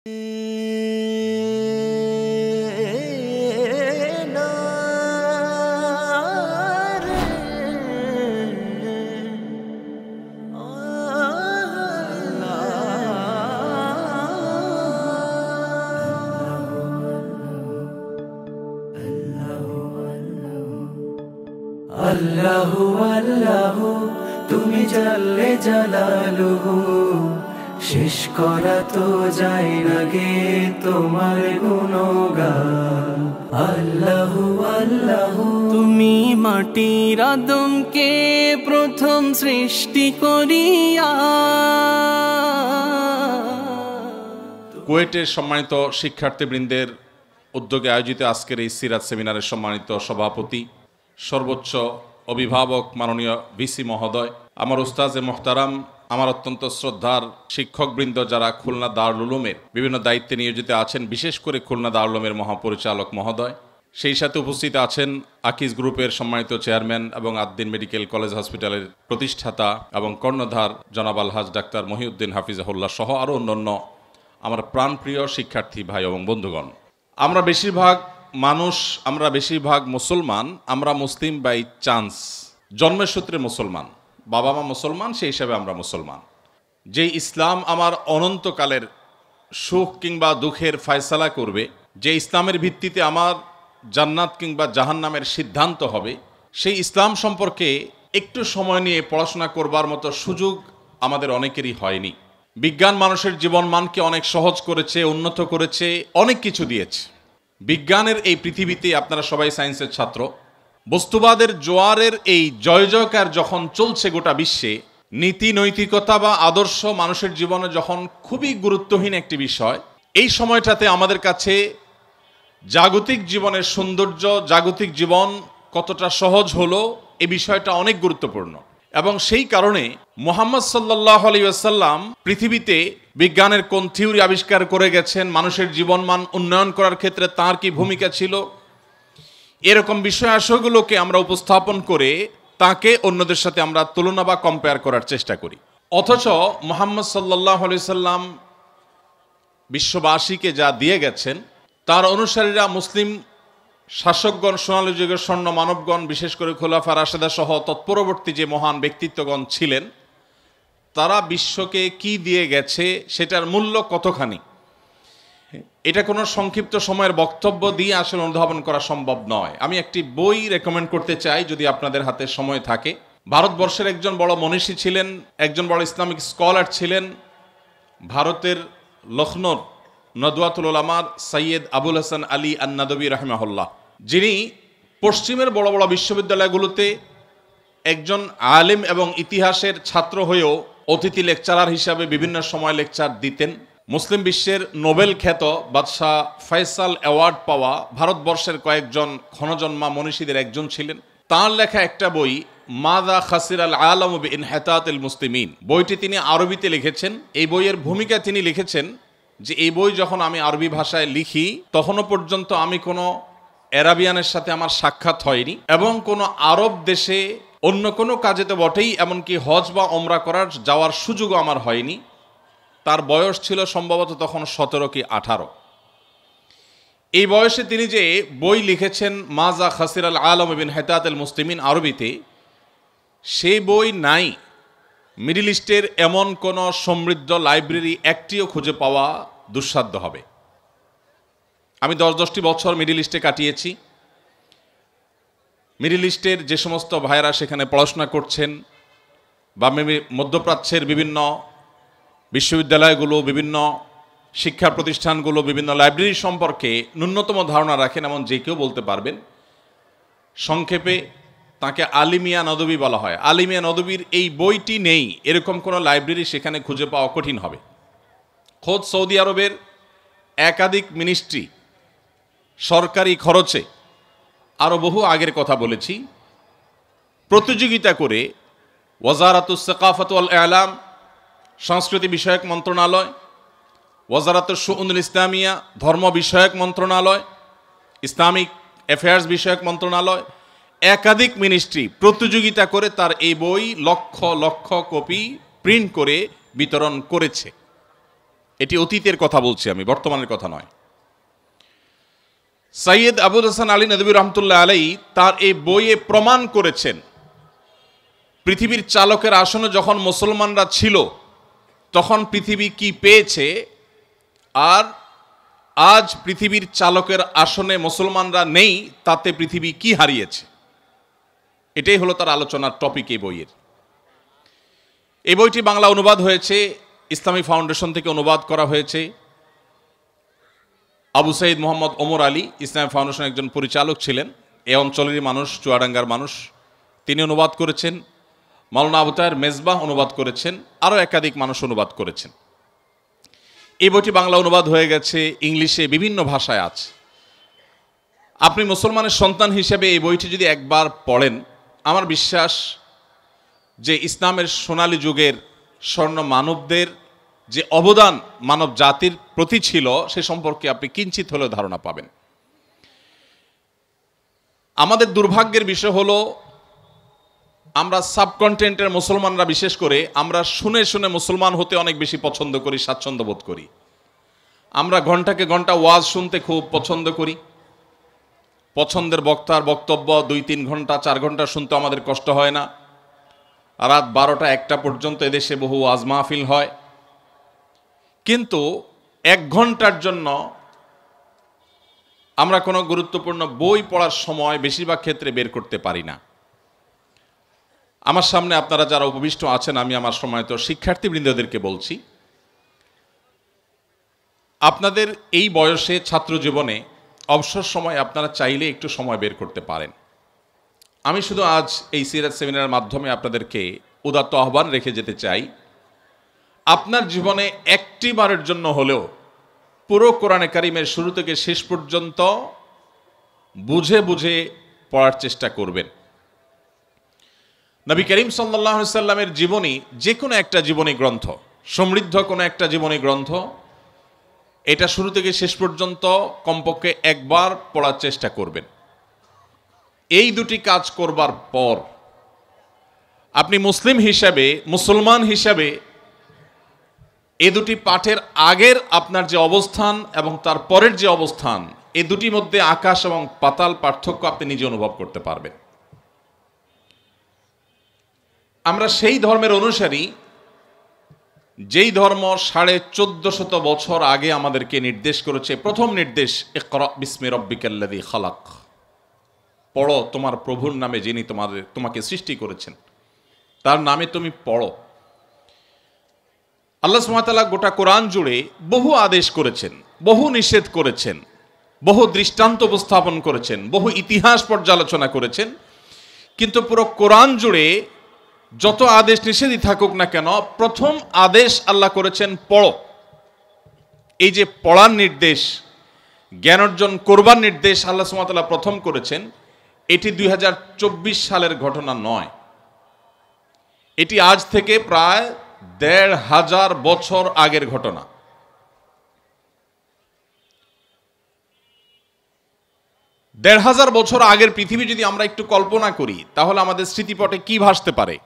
আল্লাহু আল্লাহু তুমি জাল্লে জালালুহু, শেষ করা তো যায় না গে তোমার গুণগান। আল্লাহু আল্লাহু তুমি মাটির আদমকে প্রথম সৃষ্টি করিয়া। কুয়েটের সম্মানিত শিক্ষার্থীবৃন্দের উদ্যোগে আয়োজিত আজকের এই সিরাত সেমিনারের সম্মানিত সভাপতি, সর্বোচ্চ অভিভাবক মাননীয় ভিসি মহোদয়, আমার উস্তাজে মোহতারাম, আমার অত্যন্ত শ্রদ্ধার শিক্ষকবৃন্দ যারা খুলনা দারুল উলুমের বিভিন্ন দায়িত্বে নিয়োজিত আছেন, বিশেষ করে খুলনা দারুল উলুমের মহাপরিচালক মহোদয়, সেই সাথে উপস্থিত আছেন আকিজ গ্রুপের সম্মানিত চেয়ারম্যান এবং আদ্দিন মেডিকেল কলেজ হসপিটালের প্রতিষ্ঠাতা এবং কর্ণধার জনাব আলহাজ ডাক্তার মহিউদ্দিন হাফিজাহুল্লাহ সহ আরও অন্যান্য আমার প্রাণপ্রিয় শিক্ষার্থী ভাই এবং বন্ধুগণ। আমরা বেশিরভাগ মুসলমান, আমরা মুসলিম বাই চান্স, জন্মের সূত্রে মুসলমান, বাবা মা মুসলমান, সেই হিসাবে আমরা মুসলমান। যে ইসলাম আমার অনন্তকালের সুখ কিংবা দুঃখের ফয়সালা করবে, যে ইসলামের ভিত্তিতে আমার জান্নাত কিংবা জাহান্নামের সিদ্ধান্ত হবে, সেই ইসলাম সম্পর্কে একটু সময় নিয়ে পড়াশোনা করবার মতো সুযোগ আমাদের অনেকেরই হয়নি। বিজ্ঞান মানুষের জীবনমানকে অনেক সহজ করেছে, উন্নত করেছে, অনেক কিছু দিয়েছে। বিজ্ঞানের এই পৃথিবীতে আপনারা সবাই সায়েন্সের ছাত্র। বস্তুবাদের জোয়ারের এই জয় জয়কার যখন চলছে গোটা বিশ্বে, নীতি নৈতিকতা বা আদর্শ মানুষের জীবনে যখন খুবই গুরুত্বহীন একটি বিষয়, এই সময়টাতে আমাদের কাছে জাগতিক জীবনের সৌন্দর্য, জাগতিক জীবন কতটা সহজ হলো, এই বিষয়টা অনেক গুরুত্বপূর্ণ। এবং সেই কারণে মুহাম্মদ সাল্লাল্লাহু আলাইহি ওয়াসাল্লাম পৃথিবীতে বিজ্ঞানের কোন থিওরি আবিষ্কার করে গেছেন, মানুষের জীবনমান উন্নয়ন করার ক্ষেত্রে তার কি ভূমিকা ছিল, এরকম বিষয়াশয়গুলোকে আমরা উপস্থাপন করে তাকে অন্যদের সাথে আমরা তুলনা বা কম্পেয়ার করার চেষ্টা করি। অথচ মুহাম্মদ সাল্লাল্লাহু আলাইহি ওয়াসাল্লাম বিশ্ববাসীকে যা দিয়ে গেছেন, তার অনুসারীরা মুসলিম শাসকগণ, সোনালী যুগের স্বর্ণ মানবগণ, বিশেষ করে খোলাফা রাশেদা সহ তৎপরবর্তী যে মহান ব্যক্তিত্বগণ ছিলেন, তারা বিশ্বকে কি দিয়ে গেছে সেটার মূল্য কতখানি, এটা কোনো সংক্ষিপ্ত সময়ের বক্তব্য দিয়ে আসলে অনুধাবন করা সম্ভব নয়। আমি একটি বই রেকমেন্ড করতে চাই, যদি আপনাদের হাতে সময় থাকে। ভারতবর্ষের একজন বড় মনীষী ছিলেন, একজন বড় ইসলামিক স্কলার ছিলেন, ভারতের লখনৌর নদওয়াতুল উলামার সৈয়দ আবুল হাসান আলী আন-নাদবী রাহিমাহুল্লাহ, যিনি পশ্চিমের বড় বড় বিশ্ববিদ্যালয়গুলোতে একজন আলেম এবং ইতিহাসের ছাত্র হয়েও অতিথি লেকচারার হিসাবে বিভিন্ন সময় লেকচার দিতেন। মুসলিম বিশ্বের নোবেল খ্যাত বাদশাহ ফয়সাল অ্যাওয়ার্ড পাওয়া ভারতবর্ষের কয়েকজন ক্ষণজন্মা মনীষীদের একজন ছিলেন। তাঁর লেখা একটা বই মাযা খাসিরাল আলামু বিইনহিতাতিল মুসলিমিন, বইটি তিনি আরবিতে লিখেছেন। এই বইয়ের ভূমিকা তিনি লিখেছেন যে এই বই যখন আমি আরবি ভাষায় লিখি, তখনও পর্যন্ত আমি কোনো অ্যারাবিয়ানের সাথে আমার সাক্ষাৎ হয়নি এবং কোনো আরব দেশে অন্য কোনো কাজে তো বটেই, এমনকি হজ বা ওমরা করার যাওয়ার সুযোগও আমার হয়নি। তার বয়স ছিল সম্ভবত তখন 17 কি 18। এই বয়সে তিনি যে বই লিখেছেন মাযা খাসিরাল আলামু বিইনহিতাতিল মুসলিমিন আরবিতে, সেই বই নাই। মিডল ইস্টের এমন কোনো সমৃদ্ধ লাইব্রেরি একটিও খুঁজে পাওয়া দুঃসাধ্য হবে। আমি 10-10টি বছর মিডল ইস্টে কাটিয়েছি। মিডল ইস্টের যে সমস্ত ভাইয়েরা সেখানে পড়াশোনা করছেন বা মধ্যপ্রাচ্যের বিভিন্ন বিশ্ববিদ্যালয়গুলো, বিভিন্ন শিক্ষা প্রতিষ্ঠানগুলো, বিভিন্ন লাইব্রেরি সম্পর্কে ন্যূনতম ধারণা রাখেন, এমন যে কেউ বলতে পারবেন। সংক্ষেপে তাকে আলিমিয়া নদবী বলা হয়। আলিমিয়া নদবীর এই বইটি নেই, এরকম কোনো লাইব্রেরি সেখানে খুঁজে পাওয়া কঠিন হবে। খোদ সৌদি আরবের একাধিক মিনিস্ট্রি সরকারি খরচে, আরও বহু আগের কথা বলেছি, প্রতিযোগিতা করে ওয়াজারাতুস সাকাফাত ওয়াল ইলাম, সংস্কৃতি বিষয়ক মন্ত্রণালয়, ওয়াজারাতুশ শুউনুল ইসলামিয়া, ধর্ম বিষয়ক মন্ত্রণালয়, ইসলামিক অ্যাফেয়ার্স বিষয়ক মন্ত্রণালয়, একাধিক মিনিস্ট্রি প্রতিযোগিতা করে তার এই বই লক্ষ লক্ষ কপি প্রিন্ট করে বিতরণ করেছে। এটি অতীতের কথা বলছি আমি, বর্তমানের কথা নয়। সৈয়দ আবুল হাসান আলী নদভী রহমতুল্লাহ আলাই তার এই বইয়ে প্রমাণ করেছেন পৃথিবীর চালকের আসনে যখন মুসলমানরা ছিল তখন পৃথিবী কি পেয়েছে, আর আজ পৃথিবীর চালকের আসনে মুসলমানরা নেই তাতে পৃথিবী কি হারিয়েছে। এটাই হলো তার আলোচনার টপিক এই বইয়ের। এই বইটি বাংলা অনুবাদ হয়েছে, ইসলামী ফাউন্ডেশন থেকে অনুবাদ করা হয়েছে। আবু সাইদ মোহাম্মদ ওমর আলী ইসলামী ফাউন্ডেশন একজন পরিচালক ছিলেন, এ অঞ্চলেরই মানুষ, চুয়াডাঙ্গার মানুষ, তিনি অনুবাদ করেছেন। মাওলানা আবু তাহের মেজবাহ অনুবাদ করেছেন, আরও একাধিক মানুষ অনুবাদ করেছেন। এই বইটি বাংলা অনুবাদ হয়ে গেছে, ইংলিশে বিভিন্ন ভাষায় আছে। আপনি মুসলমানের সন্তান হিসেবে এই বইটি যদি একবার পড়েন, আমার বিশ্বাস যে ইসলামের সোনালী যুগের স্বর্ণ মানবদের যে অবদান মানব জাতির প্রতি ছিল সে সম্পর্কে আপনি কিঞ্চিত হলেও ধারণা পাবেন। আমাদের দুর্ভাগ্যের বিষয় হলো আমরা সাবকন্টিনেন্টের মুসলমানরা বিশেষ করে আমরা শুনে শুনে মুসলমান হতে অনেক বেশি পছন্দ করি, স্বাচ্ছন্দ্য বোধ করি। আমরা ঘন্টাকে ঘন্টা ওয়াজ শুনতে খুব পছন্দ করি। পছন্দের বক্তার বক্তব্য 2-3 ঘন্টা 4 ঘন্টা শুনতে আমাদের কষ্ট হয় না। রাত 12টা-1টা পর্যন্ত এদেশে বহু ওয়াজ মাহফিল হয়, কিন্তু 1 ঘন্টার জন্য আমরা কোনো গুরুত্বপূর্ণ বই পড়ার সময় বেশিরভাগ ক্ষেত্রে বের করতে পারি না। আমার সামনে আপনারা যারা উপবিষ্ট আছেন, আমি আমার সময়ত শিক্ষার্থীবৃন্দদেরকে বলছি, আপনাদের এই বয়সে ছাত্র জীবনে অবসর সময় আপনারা চাইলে একটু সময় বের করতে পারেন। আমি শুধু আজ এই সিরাত সেমিনারের মাধ্যমে আপনাদেরকে উদাত্ত আহ্বান রেখে যেতে চাই, আপনার জীবনে একটি বারের জন্য হলেও পুরো কোরআনে কারিমের শুরু থেকে শেষ পর্যন্ত বুঝে বুঝে পড়ার চেষ্টা করবেন। নবী করিম সাল্লাল্লাহু আলাইহি সাল্লামের জীবনী যে কোনো একটা জীবনী গ্রন্থ, সমৃদ্ধ কোনো একটা জীবনী গ্রন্থ, এটা শুরু থেকে শেষ পর্যন্ত কমপক্ষে একবার পড়ার চেষ্টা করবেন। এই দুটি কাজ করবার পর আপনি মুসলিম হিসাবে, মুসলমান হিসাবে এই দুটি পাঠের আগের আপনার যে অবস্থান এবং তার পরের যে অবস্থান, এই দুটির মধ্যে আকাশ এবং পাতাল পার্থক্য আপনি নিজে অনুভব করতে পারবেন। আমরা সেই ধর্মের অনুসারী যেই ধর্ম 1450 বছর আগে আমাদেরকে নির্দেশ করেছে। প্রথম নির্দেশ, ইকরা বিসমি রব্বিকাল্লাযী খালাক, পড়ো তোমার প্রভুর নামে যিনি তোমাকে সৃষ্টি করেছেন, তার নামে তুমি পড়ো। আল্লাহ সুবহানাহু ওয়া তাআলা গোটা কোরআন জুড়ে বহু আদেশ করেছেন, বহু নিষেধ করেছেন, বহু দৃষ্টান্ত উপস্থাপন করেছেন, বহু ইতিহাস পর্যালোচনা করেছেন, কিন্তু পুরো কোরআন জুড়ে যত আদেশ নিষেধই থাকুক না কেন, প্রথম আদেশ আল্লাহ করেছেন পড়ো। এই যে পড়ার নির্দেশ, জ্ঞান অর্জন করবার নির্দেশ আল্লাহ সুবহানাহু ওয়া তাআলা প্রথম করেছেন, এটি 2024 সালের ঘটনা নয়, এটি আজ থেকে প্রায় 1500 বছর আগের ঘটনা। দেড় হাজার বছর আগের পৃথিবী যদি আমরা একটু কল্পনা করি, তাহলে আমাদের স্মৃতিপটে কি ভাসতে পারে?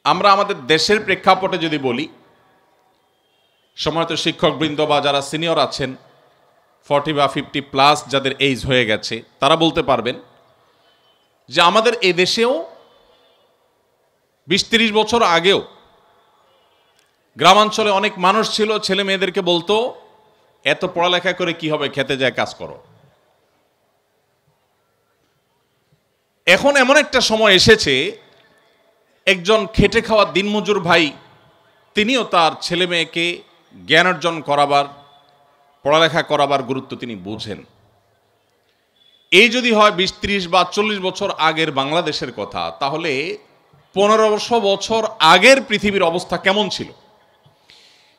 আমরা আমাদের দেশের প্রেক্ষাপটে যদি বলি, সময়ত শিক্ষকবৃন্দ বা যারা সিনিয়র আছেন, 40 বা 50+ যাদের এইজ হয়ে গেছে, তারা বলতে পারবেন যে আমাদের এই দেশেও 20-30 বছর আগেও গ্রামাঞ্চলে অনেক মানুষ ছিল, ছেলে মেয়েদেরকে বলতো এত পড়ালেখা করে কি হবে, খেতে যায় কাজ করো। এখন এমন একটা সময় এসেছে, একজন খেটে খাওয়া দিনমজুর ভাই তিনিও তার ছেলে মেয়েকে জ্ঞান অর্জন করাবার, পড়ালেখা করাবার গুরুত্ব তিনি বুঝেন। এই যদি হয় 20-30 বা 40 বছর আগের বাংলাদেশের কথা, তাহলে 1500 বছর আগের পৃথিবীর অবস্থা কেমন ছিল?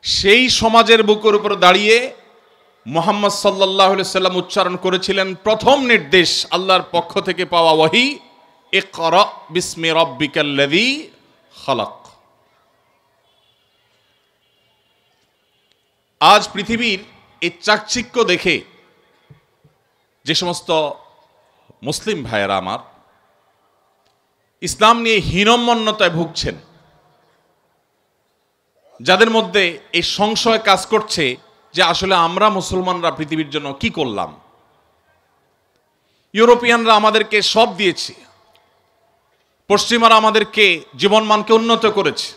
সেই সমাজের বুকের উপর দাঁড়িয়ে মুহাম্মদ সাল্লাল্লাহু আলাইহি সাল্লাম উচ্চারণ করেছিলেন প্রথম নির্দেশ আল্লাহর পক্ষ থেকে পাওয়া ওয়াহি, ইকরা বিসমি রব্বিকাল্লাযী খালাক। আজ পৃথিবীর এই চাকচিক্য দেখে যে সমস্ত মুসলিম ভাইয়েরা আমার ইসলাম নিয়ে হীনম্মন্যতায় ভুগছেন, যাদের মধ্যে এই সংশয় কাজ করছে যে আসলে আমরা মুসলমানরা পৃথিবীর জন্য কি করলাম। ইউরোপিয়ানরা আমাদেরকে সব দিয়েছে, পশ্চিমারা আমাদেরকে জীবনমানকে উন্নত করেছে,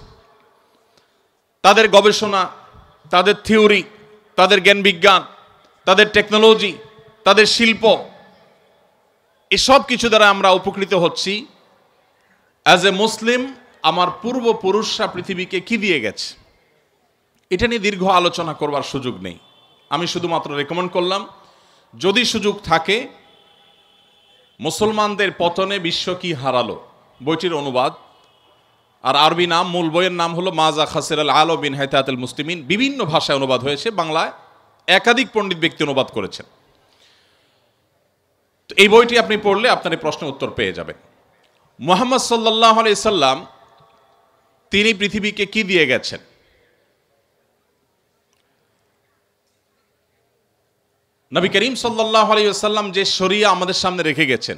তাদের গবেষণা, তাদের থিওরি, তাদের জ্ঞান বিজ্ঞান, তাদের টেকনোলজি, তাদের শিল্প, এসব কিছু দ্বারা আমরা উপকৃত হচ্ছি। অ্যাজ এ মুসলিম আমার পূর্বপুরুষরা পৃথিবীকে কি দিয়ে গেছে, এটা নিয়ে দীর্ঘ আলোচনা করবার সুযোগ নেই। আমি শুধুমাত্র রেকমেন্ড করলাম, যদি সুযোগ থাকে, মুসলমানদের পতনে বিশ্ব কি হারালো বইটির অনুবাদ, আর আরবি নাম, মূল বইয়ের নাম হলো মাজা খাসির আল আলো বিন হায়াতাতুল মুসলিমিন। বিভিন্ন ভাষায় অনুবাদ হয়েছে, বাংলায় একাধিক পণ্ডিত ব্যক্তি অনুবাদ করেছেন। তো এই বইটি আপনি পড়লে আপনার এই প্রশ্নের উত্তর পেয়ে যাবেন। মুহাম্মদ সাল্লাল্লাহু আলাইহি সাল্লাম তিনি পৃথিবীকে কি দিয়ে গেছেন? নবী করিম সাল্লাল্লাহু আলাইহি ওয়াসাল্লাম যে শরিয়া আমাদের সামনে রেখে গেছেন,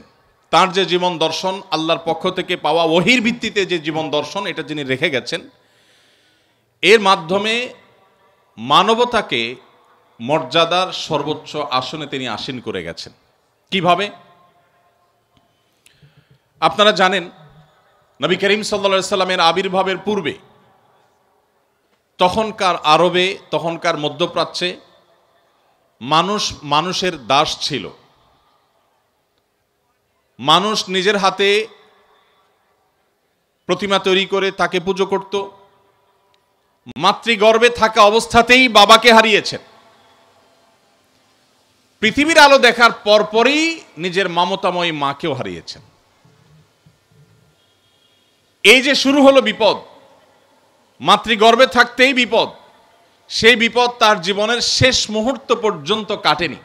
তার যে জীবন দর্শন, আল্লাহর পক্ষ থেকে পাওয়া ওহীর ভিত্তিতে যে জীবন দর্শন, এটা যিনি রেখে গেছেন, এর মাধ্যমে মানবতাকে মর্যাদার সর্বোচ্চ আসনে তিনি আসীন করে গেছেন। কিভাবে? আপনারা জানেন, নবী করিম সাল্লাল্লাহু আলাইহি সাল্লামের আবির্ভাবের পূর্বে তখনকার আরবে, তখনকার মধ্যপ্রাচ্যে মানুষের দাস ছিল। মানুষ নিজের হাতে প্রতিমা তৈরি করে তাকে পুজো করত। মাতৃগর্ভে থাকা অবস্থাতেই বাবাকে হারিয়েছেন। পৃথিবীর আলো দেখার পরপরই নিজের মমতাময়ী মাকেও হারিয়েছেন। এই যে শুরু হলো বিপদ, মাতৃগর্ভে থাকতেই বিপদ, সেই বিপদ তার জীবনের শেষ মুহূর্ত পর্যন্ত কাটেনি।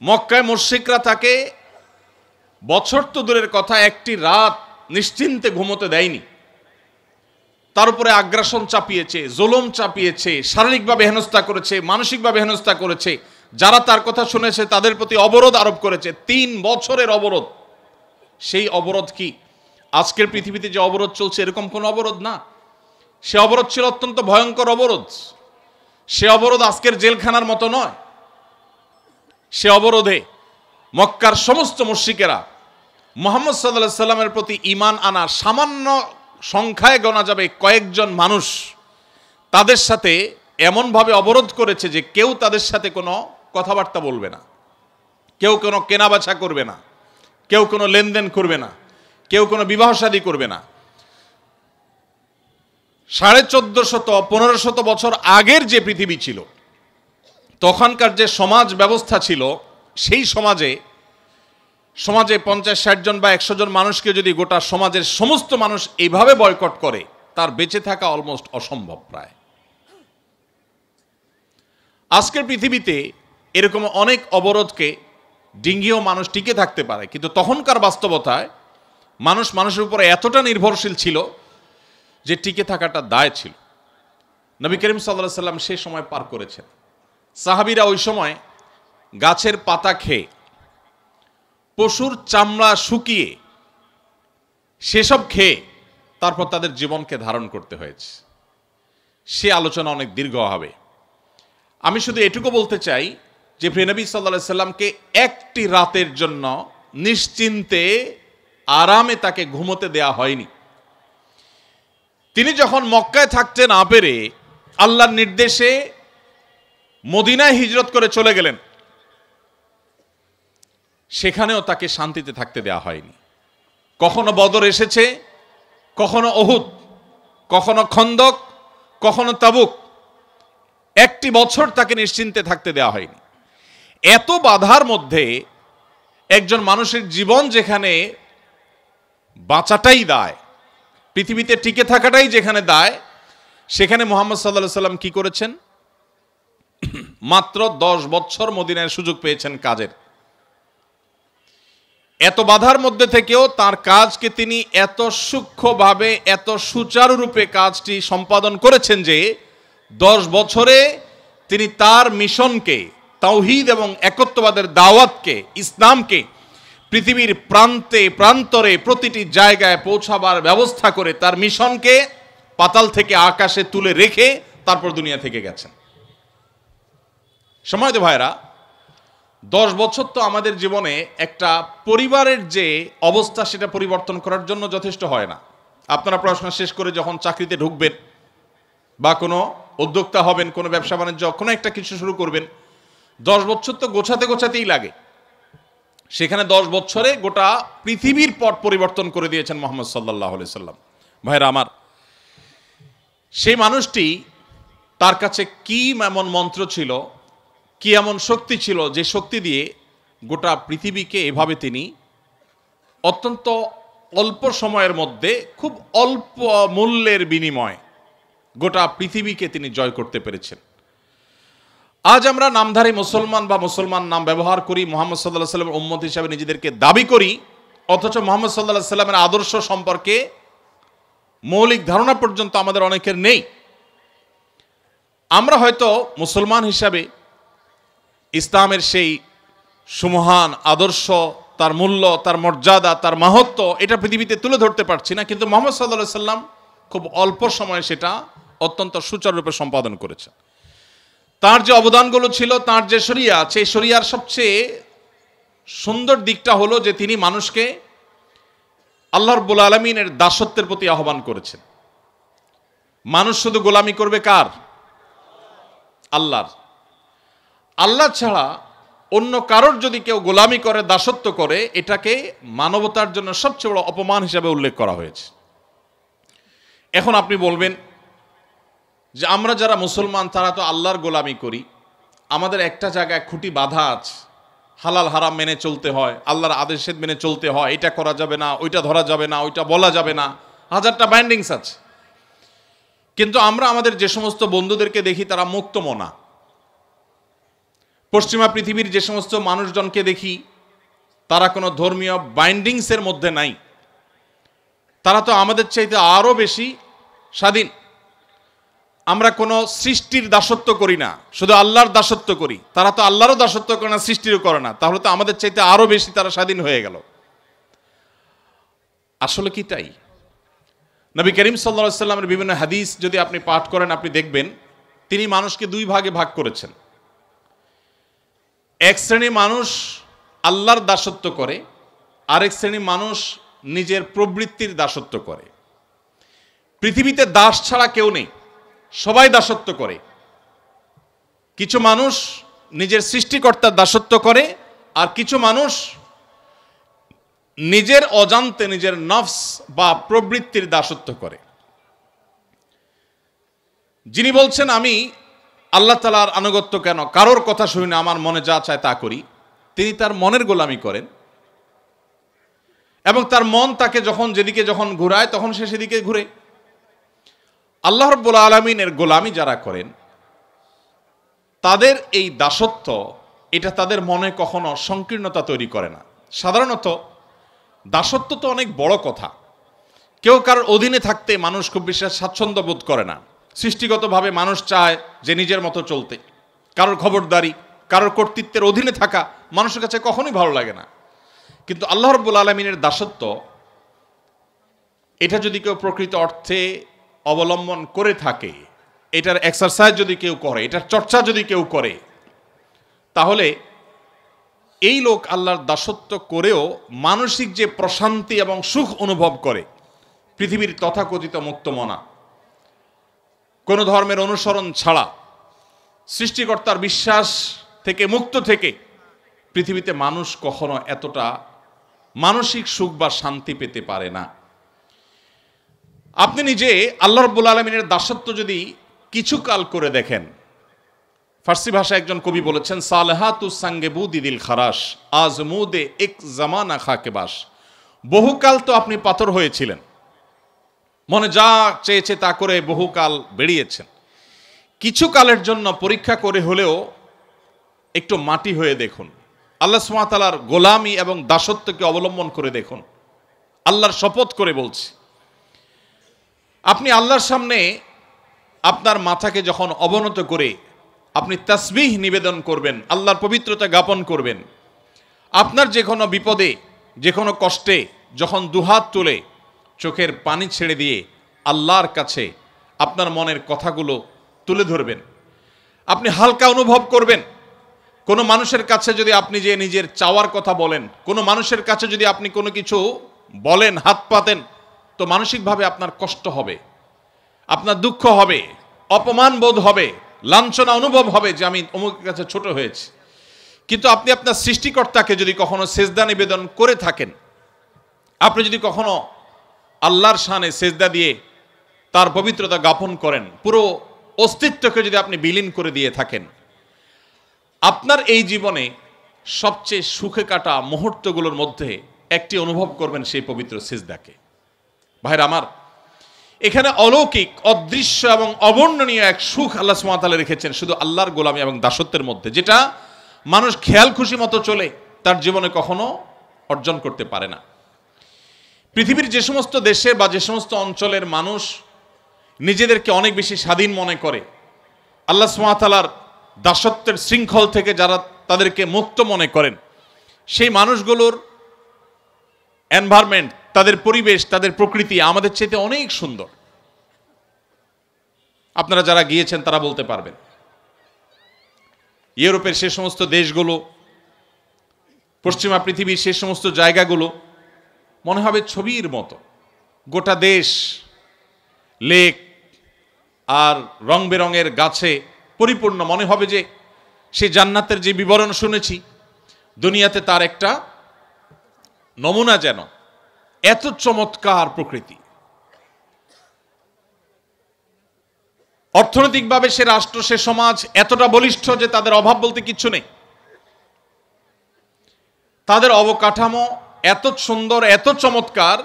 মক্কায় মুশরিকরা তাকে বছর তো দূরের কথা, একটি রাত নিশ্চিন্তে ঘুমোতে দেয়নি। তার উপরে আগ্রাসন চাপিয়েছে, জুলুম চাপিয়েছে, শারীরিকভাবে হেনস্থা করেছে, মানসিকভাবে হেনস্থা করেছে। যারা তার কথা শুনেছে তাদের প্রতি অবরোধ আরোপ করেছে। 3 বছরের অবরোধ। সেই অবরোধ কি আজকের পৃথিবীতে যে অবরোধ চলছে এরকম কোন অবরোধ না। সে অবরোধ ছিল অত্যন্ত ভয়ঙ্কর অবরোধ। সে অবরোধ আজকের জেলখানার মতো নয়। সে অবরোধে মক্কার সমস্ত মুশরিকেরা মুহাম্মদ সাল্লাল্লাহু আলাইহি সাল্লামের প্রতি ঈমান আনা সামান্য সংখ্যায় গোনা যাবে কয়েকজন মানুষ, তাদের সাথে এমনভাবে অবরোধ করেছে যে কেউ তাদের সাথে কোনো কথাবার্তা বলবে না, কেউ কোনো কেনাবেচা করবে না, কেউ কোনো লেনদেন করবে না, কেউ কোনো বিবাহ শাদী করবে না। 1450-1500 বছর আগের যে পৃথিবী ছিল, তখনকার যে সমাজ ব্যবস্থা ছিল, সেই সমাজে 50-60 জন বা 100 জন মানুষকে যদি গোটা সমাজের সমস্ত মানুষ এইভাবে বয়কট করে, তার বেঁচে থাকা অলমোস্ট অসম্ভব প্রায়। আজকের পৃথিবীতে এরকম অনেক অবরোধকে ডিঙ্গিয়েও মানুষ টিকে থাকতে পারে, কিন্তু তখনকার বাস্তবতায় মানুষ মানুষের উপরে এতটা নির্ভরশীল ছিল যে টিকে থাকাটা দায় ছিল। নবী করিম সাল্লাল্লাহু আলাইহি সাল্লাম সেই সময় পার করেছেন। সাহাবীরা ওই সময় গাছের পাতা খেয়ে, পশুর চামড়া শুকিয়ে, সেসব খেয়ে তারপর তাদের জীবনকে ধারণ করতে হয়েছে। সে আলোচনা অনেক দীর্ঘ হবে। আমি শুধু এটুকু বলতে চাই যে প্রিয় নবী সাল্লাল্লাহু আলাইহি সাল্লামকে একটি রাতের জন্য নিশ্চিন্তে আরামে তাকে ঘুমোতে দেয়া হয়নি। তিনি যখন মক্কায় থাকতে না পেরে আল্লাহর নির্দেশে মদিনায় হিজরত করে চলে গেলেন, সেখানেও তাকে শান্তিতে থাকতে দেয়া হয়নি। কখনো বদর এসেছে, কখনো উহুদ, কখনো খন্দক, কখনো তাবুক। একটি বছর তাকে নিশ্চিন্তে থাকতে দেয়া হয়নি। এত বাধার মধ্যে একজন মানুষের জীবন যেখানে বাঁচাটাই দায়, পৃথিবীতে টিকে থাকাটাই যেখানে দায়, সেখানে মুহাম্মদ সাল্লাল্লাহু আলাইহি সাল্লাম কি করেছেন? মাত্র 10 বছর মদিনায় সুযোগ পেয়েছেন কাজের। এত বাধার মধ্যে থেকেও তার কাজকে তিনি এত সূক্ষ্মভাবে, এত সুচারুরূপে কাজটি সম্পাদন করেছেন যে 10 বছরে তিনি তার মিশনকে, তাওহীদ এবং একত্ববাদের দাওয়াতকে, ইসলামকে পৃথিবীর প্রান্তে প্রান্তরে প্রতিটি জায়গায় পৌঁছাবার ব্যবস্থা করে তার মিশনকে পাতাল থেকে আকাশে তুলে রেখে তারপর দুনিয়া থেকে গেছেন। সময়ত ভাইরা, 10 বছর তো আমাদের জীবনে একটা পরিবারের যে অবস্থা সেটা পরিবর্তন করার জন্য যথেষ্ট হয় না। আপনারা পড়াশোনা শেষ করে যখন চাকরিতে ঢুকবেন বা কোনো উদ্যোক্তা হবেন, কোনো ব্যবসা বাণিজ্য, কোনো একটা কিছু শুরু করবেন, 10 বছর তো গোছাতেই লাগে। সেখানে 10 বছরে গোটা পৃথিবীর পট পরিবর্তন করে দিয়েছেন মুহাম্মদ সাল্লাল্লাহু আলাইহি সাল্লাম। ভাইরা আমার, সেই মানুষটি, তার কাছে কি এমন মন্ত্র ছিল, কি এমন শক্তি ছিল, যে শক্তি দিয়ে গোটা পৃথিবীকে এভাবে তিনি অত্যন্ত অল্প সময়ের মধ্যে খুব অল্প মূল্যের বিনিময় গোটা পৃথিবীকে তিনি জয় করতে পেরেছেন। আজ আমরা নামধারী মুসলমান বা মুসলমান নাম ব্যবহার করি, মুহাম্মদ সাল্লাল্লাহু আলাইহি সাল্লামের উম্মত হিসাবে নিজেদেরকে দাবি করি, অথচ মুহাম্মদ সাল্লাল্লাহু আলাইহি সাল্লামের আদর্শ সম্পর্কে মৌলিক ধারণা পর্যন্ত আমাদের অনেকের নেই। আমরা হয়তো মুসলমান হিসাবে ইসলামের সেই সুমহান আদর্শ, তার মূল্য, তার মর্যাদা, তার মাহাত্ম্য এটা পৃথিবীতে তুলে ধরতে পারছি না, কিন্তু মুহাম্মদ সাল্লাল্লাহু আলাইহি সাল্লাম খুব অল্প সময়ে সেটা অত্যন্ত সুচারুরূপে সম্পাদন করেছেন। তার যে অবদানগুলো ছিল, তার যে শরিয়া, সেই শরিয়ার সবচেয়ে সুন্দর দিকটা হলো যে তিনি মানুষকে আল্লাহ রাব্বুল আলামিনের দাসত্বের প্রতি আহ্বান করেছেন। মানুষ শুধু গোলামি করবে কার? আল্লাহর। আল্লাহ ছাড়া অন্য কারোর যদি কেউ গোলামি করে, দাসত্ব করে, এটাকে মানবতার জন্য সবচেয়ে বড় অপমান হিসাবে উল্লেখ করা হয়েছে। এখন আপনি বলবেন যে আমরা যারা মুসলমান তারা তো আল্লাহর গোলামি করি, আমাদের একটা জায়গায় খুঁটি বাঁধা আছে, হালাল হারাম মেনে চলতে হয়, আল্লাহর আদেশের মেনে চলতে হয়, এটা করা যাবে না, ওইটা ধরা যাবে না, ওইটা বলা যাবে না, হাজারটা বাইন্ডিংস আছে। কিন্তু আমরা আমাদের যে সমস্ত বন্ধুদেরকে দেখি তারা মুক্তমনা, পশ্চিমা পৃথিবীর যে সমস্ত মানুষজনকে দেখি তারা কোনো ধর্মীয় বাইন্ডিংসের মধ্যে নাই, তারা তো আমাদের চাইতে আরো বেশি স্বাধীন। আমরা কোনো সৃষ্টির দাসত্ব করি না, শুধু আল্লাহর দাসত্ব করি। তারা তো আল্লাহরও দাসত্ব করে না, সৃষ্টিরও করে না, তাহলে তো আমাদের চাইতে আরো বেশি তারা স্বাধীন হয়ে গেল। আসলে কি তাই? নবী করিম সাল্লাল্লাহু আলাইহি সাল্লামের বিভিন্ন হাদিস যদি আপনি পাঠ করেন, আপনি দেখবেন তিনি মানুষকে দুই ভাগে ভাগ করেছেন। এক শ্রেণী মানুষ আল্লাহর দাসত্ব করে, আরেক শ্রেণী মানুষ নিজের প্রবৃত্তির দাসত্ব করে। পৃথিবীতে দাস ছাড়া কেউ নেই, সবাই দাসত্ব করে। কিছু মানুষ নিজের সৃষ্টিকর্তার দাসত্ব করে, আর কিছু মানুষ নিজের অজান্তে নিজের নফস বা প্রবৃত্তির দাসত্ব করে। যিনি বলছেন আমি আল্লাহ তাআলার আনুগত্য কেন, কারোর কথা শুনি না, আমার মনে যা চায় তা করি, তিনি তার মনের গোলামি করেন এবং তার মন তাকে যখন যেদিকে যখন ঘুরায় তখন সে সেদিকে ঘুরে। আল্লাহ রাব্বুল আলামিনের গোলামি যারা করেন তাদের এই দাসত্ব, এটা তাদের মনে কখনো সংকীর্ণতা তৈরি করে না। সাধারণত দাসত্ব তো অনেক বড় কথা, কেউ কারোর অধীনে থাকতে মানুষ খুব বেশি স্বাচ্ছন্দ্য বোধ করে না। সৃষ্টিগতভাবে মানুষ চায় যে নিজের মতো চলতে, কারোর খবরদারি, কারোর কর্তৃত্বের অধীনে থাকা মানুষের কাছে কখনোই ভালো লাগে না। কিন্তু আল্লাহ রাব্বুল আলামিনের দাসত্ব, এটা যদি কেউ প্রকৃত অর্থে অবলম্বন করে থাকে, এটার এক্সারসাইজ যদি কেউ করে, এটার চর্চা যদি কেউ করে, তাহলে এই লোক আল্লাহর দাসত্ব করেও মানসিক যে প্রশান্তি এবং সুখ অনুভব করে, পৃথিবীর তথাকথিত মুক্তমনা, কোনো ধর্মের অনুসরণ ছাড়া, সৃষ্টিকর্তার বিশ্বাস থেকে মুক্ত থেকে পৃথিবীতে মানুষ কখনো এতটা মানসিক সুখ বা শান্তি পেতে পারে না। আপনি নিজে আল্লাহ রাব্বুল আলামিনের দাসত্ব যদি কিছু কাল করে দেখেন, ফার্সি ভাষায় একজন কবি বলেছেন, সালেহাতু সাঙ্গে বুদিদিল খারাস আজমুদে এক জামানা খাকে বাস। বহুকাল তো আপনি পাথর হয়েছিলেন, মনে যা চেয়েছে তা করে বহুকাল বেরিয়েছেন, কিছু কালের জন্য পরীক্ষা করে হলেও একটু মাটি হয়ে দেখুন, আল্লাহ সুবহানাহু ওয়া তাআলার গোলামি এবং দাসত্বকে অবলম্বন করে দেখুন। আল্লাহর শপথ করে বলছি, আপনি আল্লাহর সামনে আপনার মাথাকে যখন অবনত করে আপনি তাসবিহ নিবেদন করবেন, আল্লাহর পবিত্রতা জ্ঞাপন করবেন, আপনার যে কোনো বিপদে, যে কোনো কষ্টে যখন দুহাত তুলে চোখের পানি ছেড়ে দিয়ে আল্লাহর কাছে আপনার মনের কথাগুলো তুলে ধরবেন, আপনি হালকা অনুভব করবেন। কোনো মানুষের কাছে যদি আপনি যে নিজের চাওয়ার কথা বলেন, কোনো মানুষের কাছে যদি আপনি কোনো কিছু বলেন, হাত পাতেন, তো মানসিকভাবে আপনার কষ্ট হবে, আপনার দুঃখ হবে, অপমান বোধ হবে, লাঞ্ছনা অনুভব হবে যে আমি অমুকের কাছে ছোট হয়েছি। কিন্তু আপনি আপনার সৃষ্টিকর্তাকে যদি কখনো সেজদা নিবেদন করে থাকেন, আপনি যদি কখনো আল্লাহর শানে সেজদা দিয়ে তার পবিত্রতা জ্ঞাপন করেন, পুরো অস্তিত্বকে যদি আপনি বিলীন করে দিয়ে থাকেন, আপনার এই জীবনে সবচেয়ে সুখে কাটা মুহূর্তগুলোর মধ্যে একটি অনুভব করবেন সেই পবিত্র সিজদাকে। ভাইরা আমার, এখানে অলৌকিক, অদৃশ্য এবং অবর্ণনীয় এক সুখ আল্লাহ সুবহানাহু ওয়া তাআলা রেখেছেন শুধু আল্লাহর গোলামি এবং দাসত্বের মধ্যে, যেটা মানুষ খেয়াল খুশি মতো চলে তার জীবনে কখনো অর্জন করতে পারে না। পৃথিবীর যে সমস্ত দেশে বা যে সমস্ত অঞ্চলের মানুষ নিজেদেরকে অনেক বেশি স্বাধীন মনে করে, আল্লাহ সুবহানাহু ওয়া তাআলার দাসত্বের শৃঙ্খল থেকে যারা তাদেরকে মুক্ত মনে করেন, সেই মানুষগুলোর এনভায়রনমেন্ট, তাদের পরিবেশ, তাদের প্রকৃতি আমাদের চাইতে অনেক সুন্দর। আপনারা যারা গিয়েছেন তারা বলতে পারবেন। ইউরোপের সে সমস্ত দেশগুলো, পশ্চিমা পৃথিবীর সে সমস্ত জায়গাগুলো মনে হবে ছবির মতো। গোটা দেশ লেক আর রং বেরঙের গাছে পরিপূর্ণ, মনে হবে যে সে জান্নাতের যে বিবরণ শুনেছি দুনিয়াতে তার একটা নমুনা, যেন এত চমৎকার প্রকৃতি। অর্থনৈতিকভাবে সে রাষ্ট্র, সে সমাজ এতটা বলিষ্ঠ যে তাদের অভাব বলতে কিচ্ছু নেই। তাদের অবকাঠামো এত সুন্দর, এত চমৎকার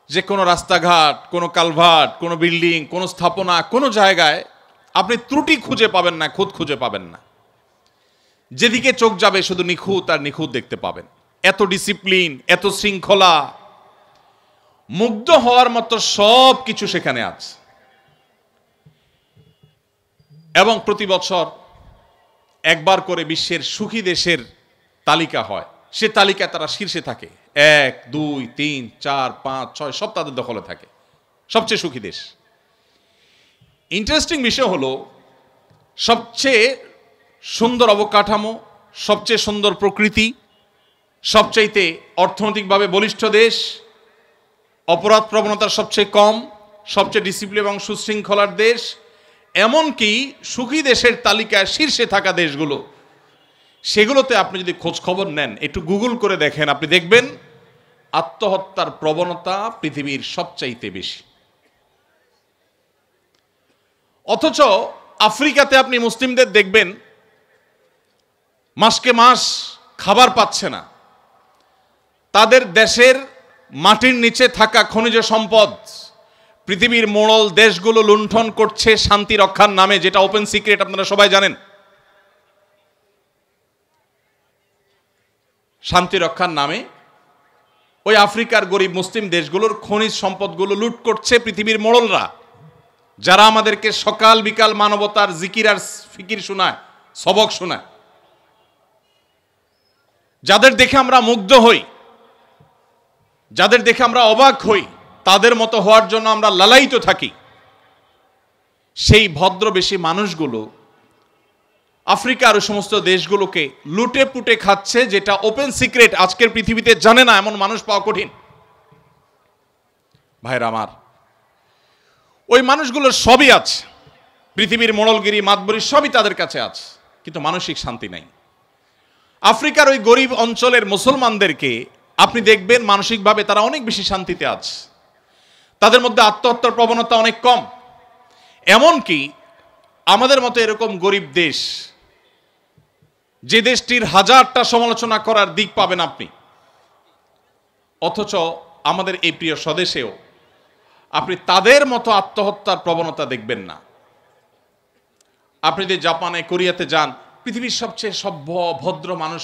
যে কোনো রাস্তাঘাট, কোনো কালভার্ট, কোনো বিল্ডিং, কোনো স্থাপনা, কোনো জায়গায় আপনি ত্রুটি খুঁজে পাবেন না, খুঁত খুঁজে পাবেন না। যেদিকে চোখ যাবে শুধু নিখুঁত আর নিখুঁত দেখতে পাবেন। এত ডিসিপ্লিন, এত শৃঙ্খলা, মুগ্ধ হওয়ার মতো সব কিছু সেখানে আছে। এবং প্রতি বছর একবার করে বিশ্বের সুখী দেশের তালিকা হয়, সে তালিকায় তারা শীর্ষে থাকে। 1, 2, 3, 4, 5, 6 সব তাদের দখলে থাকে, সবচেয়ে সুখী দেশ। ইন্টারেস্টিং বিষয় হলো, সবচেয়ে সুন্দর অবকাঠামো, সবচেয়ে সুন্দর প্রকৃতি, সবচাইতে অর্থনৈতিকভাবে বলিষ্ঠ দেশ, অপরাধ প্রবণতার সবচেয়ে কম, সবচেয়ে ডিসিপ্লিন এবং সুশৃঙ্খলার দেশ, এমনকি সুখী দেশের তালিকায় শীর্ষে থাকা দেশগুলো, সেগুলোতে আপনি যদি খোঁজ খবর নেন, একটু গুগল করে দেখেন, আপনি দেখবেন আত্মহত্যার প্রবণতা পৃথিবীর সবচাইতে বেশি। অথচ আফ্রিকাতে আপনি মুসলিমদের দেখবেন মাসকে মাস খাবার পাচ্ছে না। তাদের দেশের মাটির নিচে থাকা খনিজ সম্পদ পৃথিবীর মোড়ল দেশগুলো লুণ্ঠন করছে শান্তি রক্ষার নামে, যেটা ওপেন সিক্রেট, আপনারা সবাই জানেন। শান্তি রক্ষার নামে ওই আফ্রিকার গরিব মুসলিম দেশগুলোর খনিজ সম্পদগুলো লুট করছে পৃথিবীর মোড়লরা, যারা আমাদেরকে সকাল বিকাল মানবতার জিকির আর ফিকির শোনায়, সবক শোনায়, যাদের দেখে আমরা মুগ্ধ হই, যাদের দেখে আমরা অবাক হই, তাদের মতো হওয়ার জন্য আমরা লালায়িত থাকি। সেই ভদ্রবেশী মানুষগুলো আফ্রিকার ওই সমস্ত দেশগুলোকে লুটে পুটে খাচ্ছে, যেটা ওপেন সিক্রেট, আজকের পৃথিবীতে জানে না এমন মানুষ পাওয়া কঠিন। ভাইরা আমার, ওই মানুষগুলোর সবই আছে, পৃথিবীর মোড়লগিরি মাতবরি সবই তাদের কাছে আছে, কিন্তু মানসিক শান্তি নাই। আফ্রিকার ওই গরিব অঞ্চলের মুসলমানদেরকে আপনি দেখবেন মানসিকভাবে তারা অনেক বেশি শান্তিতে আছে, তাদের মধ্যে আত্মহত্যার প্রবণতা অনেক কম। এমনকি আমাদের মতো এরকম গরিব দেশ, যে দেশটির হাজারটা সমালোচনা করার দিক পাবেন আপনি, অথচ আমাদের এই প্রিয় স্বদেশেও আপনি তাদের মতো আত্মহত্যার প্রবণতা দেখবেন না। আপনি যদি জাপানে, কোরিয়াতে যান, পৃথিবীর সবচেয়ে সভ্য ভদ্র মানুষ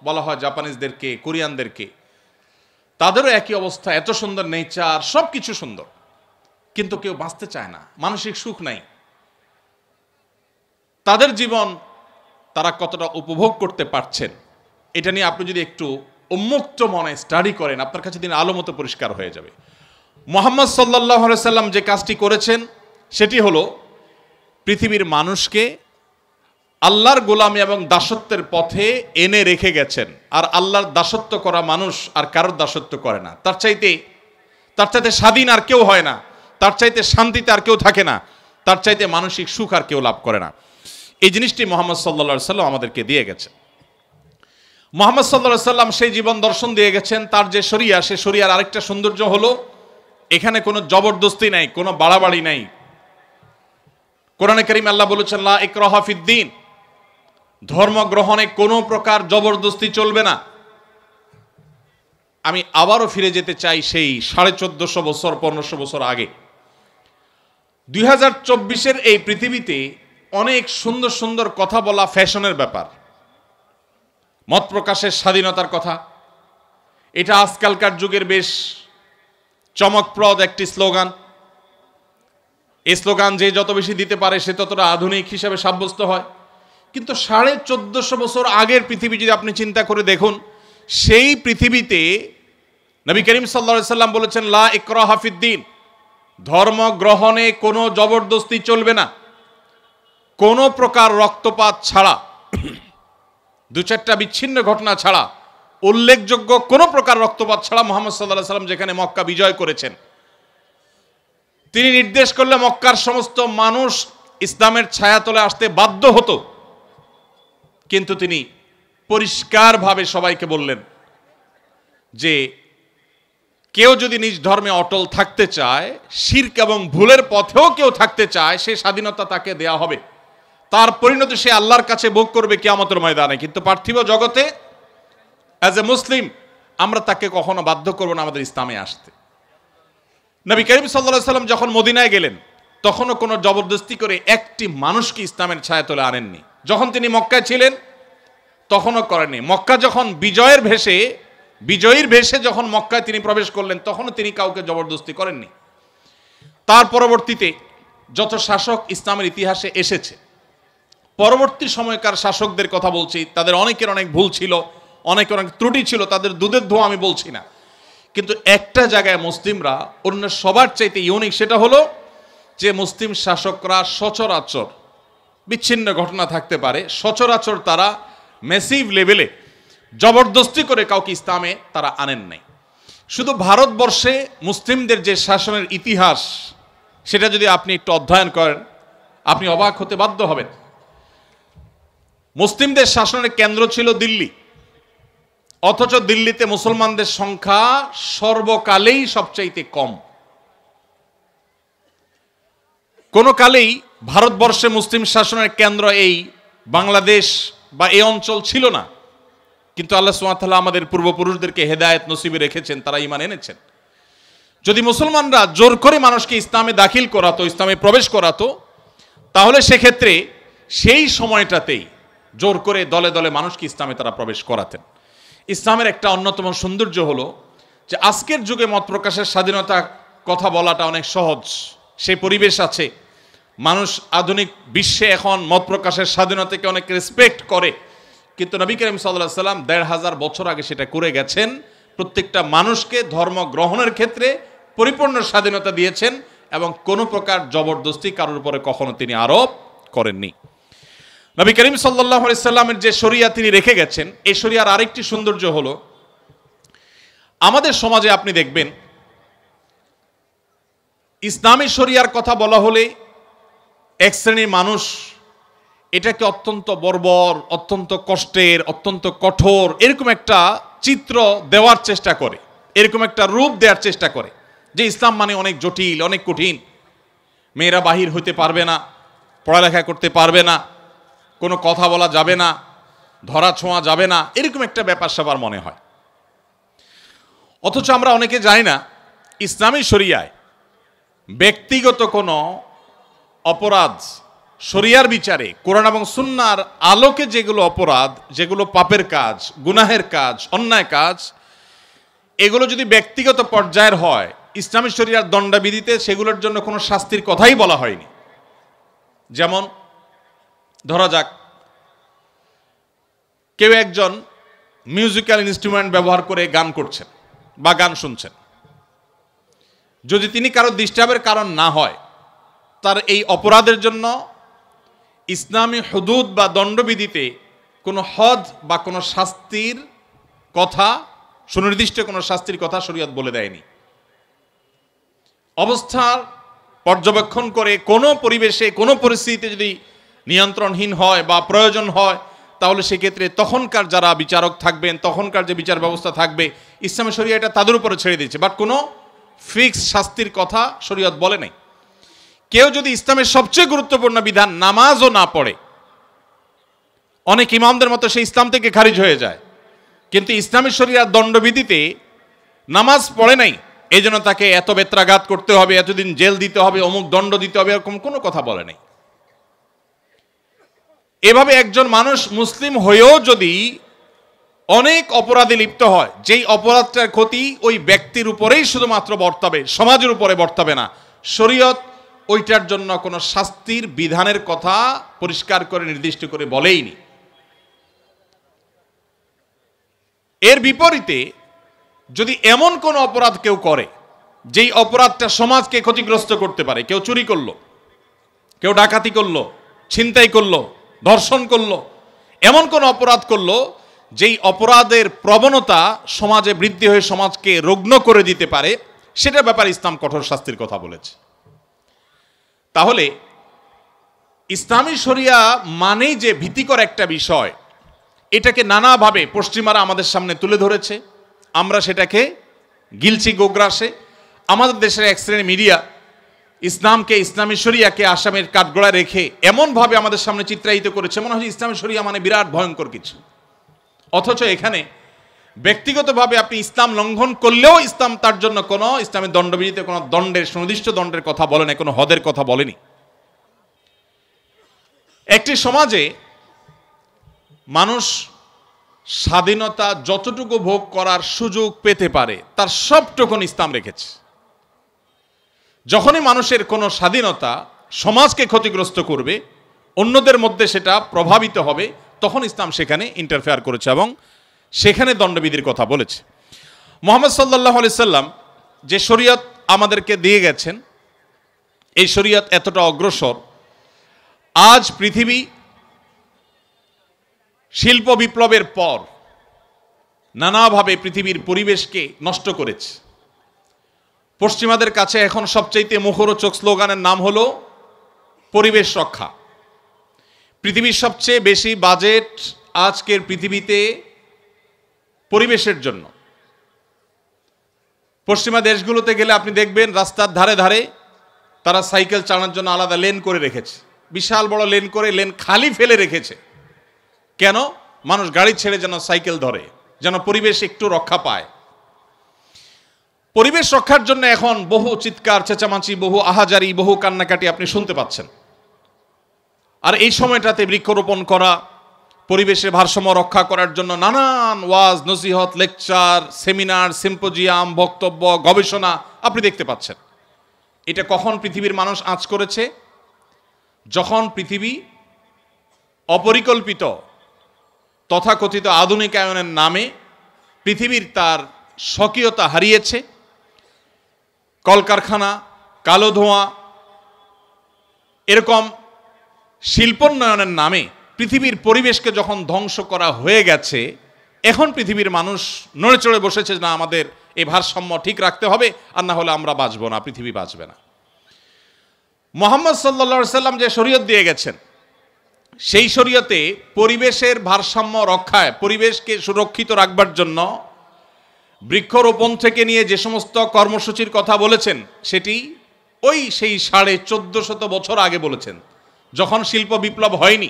বলা হয় জাপানিজদেরকে, কোরিয়ানদেরকে, তাদেরও একই অবস্থা, এত সুন্দর নেচার, সব কিছু সুন্দর, কিন্তু কেউ বাঁচতে চায় না, মানসিক সুখ নাই। তাদের জীবন তারা কতটা উপভোগ করতে পারছেন, এটা নিয়ে আপনি যদি একটু উন্মুক্ত মনে স্টাডি করেন, আপনার কাছে দিন আলো মতো পরিষ্কার হয়ে যাবে। মুহাম্মদ সাল্লাল্লাহু আলাইহি সাল্লাম যে কাজটি করেছেন, সেটি হলো পৃথিবীর মানুষকে আল্লাহর গোলামি এবং দাসত্বের পথে এনে রেখে গেছেন। আর আল্লাহর দাসত্ব করা মানুষ আর কারোর দাসত্ব করে না। তার চাইতে স্বাধীন আর কেউ হয় না, তার চাইতে শান্তিতে আর কেউ থাকে না, তার চাইতে মানসিক সুখ আর কেউ লাভ করে না। এই জিনিসটি মুহাম্মদ সাল্লাল্লাহু আলাইহি সাল্লাম আমাদেরকে দিয়ে গেছেন। মুহাম্মদ সাল্লাল্লাহু আলাইহি সাল্লাম সেই জীবন দর্শন দিয়ে গেছেন। তার যে শরিয়া, সে শরিয়ার আরেকটা সৌন্দর্য হলো এখানে কোনো জবরদস্তি নাই, কোনো বাড়াবাড়ি নাই। কোরআনে কারীমে আল্লাহ বলেছেন লা ইকরাহা ফিদ্দীন, ধর্ম গ্রহণে কোনো প্রকার জবরদস্তি চলবে না। আমি আবারও ফিরে যেতে চাই সেই 1450 বছর 1500 বছর আগে। 2024-এর এই পৃথিবীতে অনেক সুন্দর সুন্দর কথা বলা ফ্যাশনের ব্যাপার। মত প্রকাশের স্বাধীনতার কথা, এটা আজকালকার যুগের বেশ চমকপ্রদ একটি স্লোগান। এই স্লোগান যে যত বেশি দিতে পারে সে ততটা আধুনিক হিসাবে সাব্যস্ত হয়। কিন্তু 1450 বছর আগের পৃথিবী যদি আপনি চিন্তা করে দেখুন, সেই পৃথিবীতে নবী করিম সাল্লাল্লাহু আলাইহি সাল্লাম বলেছেন লা ইকরাহা ফিদ্দীন, ধর্ম গ্রহণে কোনো জবরদস্তি চলবে না। কোনো প্রকার রক্তপাত ছাড়া, দু চারটা বিচ্ছিন্ন ঘটনা ছাড়া, উল্লেখযোগ্য কোনো প্রকার রক্তপাত ছাড়া মুহাম্মদ সাল্লাল্লাহু আলাইহি সাল্লাম যেখানে মক্কা বিজয় করেছেন, তিনি নির্দেশ করলে মক্কার সমস্ত মানুষ ইসলামের ছায়াতলে আসতে বাধ্য হতো। কিন্তু তিনি পরিষ্কারভাবে সবাইকে বললেন যে কেউ যদি নিজ ধর্মে অটল থাকতে চায়, শিরক এবং ভুলের পথেও কেউ থাকতে চায়, সে স্বাধীনতা তাকে দেয়া হবে। তার পরিণতি সে আল্লাহর কাছে ভোগ করবে কিয়ামতের ময়দানে। কিন্তু পার্থিব জগতে অ্যাজ এ মুসলিম আমরা তাকে কখনো বাধ্য করব না আমাদের ইসলামে আসতে। নবী করিম সাল্লাল্লাহু আলাইহি সাল্লাম যখন মদিনায় গেলেন তখনও কোনো জবরদস্তি করে একটি মানুষকে ইসলামের ছায়াতলে আনেননি। যখন তিনি মক্কায় ছিলেন তখনও করেননি। মক্কা যখন বিজয়ীর ভেষে যখন মক্কায় তিনি প্রবেশ করলেন তখনও তিনি কাউকে জবরদস্তি করেননি। তার পরবর্তীতে যত শাসক ইসলামের ইতিহাসে এসেছে, পরবর্তী সময়কার শাসকদের কথা বলছি, তাদের অনেকের অনেক ভুল ছিল, অনেকের অনেক ত্রুটি ছিল, তাদের দুধের ধোয়া আমি বলছি না। কিন্তু একটা জায়গায় মুসলিমরা অন্য সবার চাইতে ইউনিক, সেটা হলো যে মুসলিম শাসকরা সচরাচর, বিচ্ছিন্ন ঘটনা থাকতে পারে, সচরাচর তারা ম্যাসিভ লেভেলে জবরদস্তি করে কাউকে ইসলামে তারা আনেন নাই। শুধু ভারতবর্ষে মুসলিমদের যে শাসনের ইতিহাস, সেটা যদি আপনি একটু অধ্যয়ন করেন আপনি অবাক হতে বাধ্য হবেন। মুসলিমদের শাসনের কেন্দ্র ছিল দিল্লি, অথচ দিল্লিতে মুসলমানদের সংখ্যা সর্বকালেই সবচাইতে কম। কোন কালেই ভারতবর্ষে মুসলিম শাসনের কেন্দ্র এই বাংলাদেশ বা এই অঞ্চল ছিল না। কিন্তু আল্লাহ সুবহানাহু ওয়া তাআলা আমাদের পূর্বপুরুষদেরকে হেদায়েত নসিবে রেখেছেন, তারা ঈমান এনেছেন। যদি মুসলমানরা জোর করে মানুষকে ইসলামে দাখিল করাতো, ইসলামে প্রবেশ করাতো, তাহলে সেক্ষেত্রে সেই সময়টাতেই জোর করে দলে দলে মানুষকে ইসলামে তারা প্রবেশ করাতেন। ইসলামের একটা অন্যতম সৌন্দর্য হলো যে আজকের যুগে মত প্রকাশের স্বাধীনতা কথা বলাটা অনেক সহজ, সেই পরিবেশ আছে। মানুষ আধুনিক বিশ্বে এখন মত প্রকাশের স্বাধীনতাকে অনেক রেসপেক্ট করে, কিন্তু নবী করিম সাল্লাল্লাহু আলাইহি সাল্লাম ১৫০০ বছর আগে সেটা করে গেছেন। প্রত্যেকটা মানুষকে ধর্ম গ্রহণের ক্ষেত্রে পরিপূর্ণ স্বাধীনতা দিয়েছেন এবং কোনো প্রকার জবরদস্তি কারোর উপরে কখনো তিনি আরোপ করেননি। নবী করিম সাল্লাল্লাহু আলাইহি সাল্লামের যে শরিয়া তিনি রেখে গেছেন, এই শরিয়ার আরেকটি সৌন্দর্য হলো আমাদের সমাজে আপনি দেখবেন ইসলামী শরিয়ার কথা বলা হলে এক শ্রেণীর মানুষ এটাকে অত্যন্ত বর্বর, অত্যন্ত কষ্টের, অত্যন্ত কঠোর এরকম একটা চিত্র দেওয়ার চেষ্টা করে, এরকম একটা রূপ দেওয়ার চেষ্টা করে যে ইসলাম মানে অনেক জটিল, অনেক কঠিন, মেয়েরা বাহির হতে পারবে না, পড়ালেখা করতে পারবে না, কোনো কথা বলা যাবে না, ধরা ছোঁয়া যাবে না, এরকম একটা ব্যাপার সবার মনে হয়। অথচ আমরা অনেকে জানি না ইসলামী শরিয়ায় ব্যক্তিগত কোনো অপরাধ শরিয়ার বিচারে কোরআন এবং সুন্নাহর আলোকে যেগুলো অপরাধ, যেগুলো পাপের কাজ, গুনাহের কাজ, অন্যায় কাজ, এগুলো যদি ব্যক্তিগত পর্যায়ের হয় ইসলামী শরিয়ার দণ্ডবিধিতে সেগুলোর জন্য কোনো শাস্তির কথাই বলা হয়নি। যেমন ধরা যাক কেউ একজন মিউজিক্যাল ইনস্ট্রুমেন্ট ব্যবহার করে গান করছেন বা গান শুনছেন, যদি তিনি কারো ডিস্টার্বের কারণ না হয় তার এই অপরাধের জন্য ইসলামী হুদুদ বা দণ্ডবিধিতে কোনো হদ বা কোনো শাস্তির কথা, সুনির্দিষ্ট কোনো শাস্তির কথা শরীয়ত বলে দেয়নি। অবস্থার পর্যবেক্ষণ করে কোনো পরিবেশে কোনো পরিস্থিতিতে যদি নিয়ন্ত্রণহীন হয় বা প্রয়োজন হয়, তাহলে সেক্ষেত্রে তখনকার যারা বিচারক থাকবেন, তখনকার যে বিচার ব্যবস্থা থাকবে, ইসলামী শরিয়া এটা তাদের উপরে ছেড়ে দিয়েছে। বাট কোনো ফিক্স শাস্তির কথা শরীয়ত বলে নাই। কেউ যদি ইসলামের সবচেয়ে গুরুত্বপূর্ণ বিধান নামাজও না পড়ে, অনেক ইমামদের মতো সে ইসলাম থেকে খারিজ হয়ে যায়, কিন্তু ইসলামী শরিয়ার দণ্ডবিধিতে নামাজ পড়ে নাই এই জন্য তাকে এত বেত্রাঘাত করতে হবে, এতদিন জেল দিতে হবে, অমুক দণ্ড দিতে হবে, এরকম কোনো কথা বলে নাই। এভাবে একজন মানুষ মুসলিম হয়েও যদি অনেক অপরাধে লিপ্ত হয়, যেই অপরাধটার ক্ষতি ওই ব্যক্তির উপরেই শুধুমাত্র বর্তাবে, সমাজের উপরে বর্তাবে না, শরীয়ত ওইটার জন্য কোনো শাস্তির বিধানের কথা পরিষ্কার করে নির্দিষ্ট করে বলেইনি। এর বিপরীতে যদি এমন কোন অপরাধ কেউ করে যেই অপরাধটা সমাজকে ক্ষতিগ্রস্ত করতে পারে, কেউ চুরি করলো, কেউ ডাকাতি করলো, ছিনতাই করলো, ধর্ষণ করলো, এমন কোন অপরাধ করলো যেই অপরাধের প্রবণতা সমাজে বৃদ্ধি হয়ে সমাজকে রুগ্ন করে দিতে পারে, সেটার ব্যাপারে ইসলাম কঠোর শাস্তির কথা বলেছে। তাহলে ইসলামী শরিয়া মানেই যে ভীতিকর একটা বিষয়, এটাকে নানাভাবে পশ্চিমারা আমাদের সামনে তুলে ধরেছে, আমরা সেটাকে গিলছি গোগ্রাসে। আমাদের দেশের এক শ্রেণীর মিডিয়া ইসলামকে, ইসলামী শরিয়াকে আসামের কাঠগড়ায় রেখে এমনভাবে আমাদের সামনে চিত্রায়িত করেছে মনে হয় ইসলামী শরিয়া মানে বিরাট ভয়ঙ্কর কিছু। অথচ এখানে ব্যক্তিগতভাবে আপনি ইসলাম লঙ্ঘন করলেও ইসলাম তার জন্য কোনো ইসলামের দণ্ডবিধিতে কোনো দণ্ডের, সুনির্দিষ্ট দণ্ডের কথা বলে না, কোনো হদের কথা বলেনি। একটি সমাজে মানুষ স্বাধীনতা যতটুকু ভোগ করার সুযোগ পেতে পারে তার সবটুকুন ইসলাম রেখেছে। যখনই মানুষের কোনো স্বাধীনতা সমাজকে ক্ষতিগ্রস্ত করবে, অন্যদের মধ্যে সেটা প্রভাবিত হবে, তখন ইসলাম সেখানে ইন্টারফেয়ার করেছে এবং সেখানে দণ্ডবিধির কথা বলেছে। মুহাম্মদ সাল্লাল্লাহু আলাইহি সাল্লাম যে শরীয়ত আমাদেরকে দিয়ে গেছেন, এই শরীয়ত এতটা অগ্রসর, আজ পৃথিবী শিল্প বিপ্লবের পর নানাভাবে পৃথিবীর পরিবেশকে নষ্ট করেছে। পশ্চিমাদের কাছে এখন সবচাইতে মুখরোচক স্লোগানের নাম হলো পরিবেশ রক্ষা। পৃথিবীর সবচেয়ে বেশি বাজেট আজকের পৃথিবীতে পরিবেশের জন্য। পশ্চিমা দেশগুলোতে গেলে আপনি দেখবেন রাস্তার ধারে ধারে তারা সাইকেল চালানোর জন্য আলাদা লেন করে রেখেছে, বিশাল বড় লেন করে, লেন খালি ফেলে রেখেছে। কেন? মানুষ গাড়ি ছেড়ে যেন সাইকেল ধরে, যেন পরিবেশ একটু রক্ষা পায়। পরিবেশ রক্ষার জন্য এখন বহু চিৎকার চেঁচামাচি, বহু আহাজারি, বহু কান্নাকাটি আপনি শুনতে পাচ্ছেন। আর এই সময়টাতে বৃক্ষরোপণ করা, পরিবেশের ভারসাম্য রক্ষা করার জন্য নানান ওয়াজ, নসিহত, লেকচার, সেমিনার, সিম্পোজিয়াম, বক্তব্য, গবেষণা আপনি দেখতে পাচ্ছেন। এটা কখন পৃথিবীর মানুষ আঁচ করেছে? যখন পৃথিবী অপরিকল্পিত তথাকথিত আধুনিকায়নের নামে পৃথিবীর তার স্বকীয়তা হারিয়েছে। কলকারখানা, কালো ধোঁয়া, এরকম শিল্পোন্নয়নের নামে পৃথিবীর পরিবেশকে যখন ধ্বংস করা হয়ে গেছে, এখন পৃথিবীর মানুষ নড়ে চড়ে বসেছে, না আমাদের এই ভারসাম্য ঠিক রাখতে হবে, আর না হলে আমরা বাঁচবো না, পৃথিবী বাঁচবে না। মুহাম্মদ সাল্লাল্লাহু আলাইহি সাল্লাম যে শরীয়ত দিয়ে গেছেন, সেই শরীয়তে পরিবেশের ভারসাম্য রক্ষায়, পরিবেশকে সুরক্ষিত রাখবার জন্য বৃক্ষরোপণ থেকে নিয়ে যে সমস্ত কর্মসূচির কথা বলেছেন, সেটি ওই সেই 1450 বছর আগে বলেছেন, যখন শিল্প বিপ্লব হয়নি,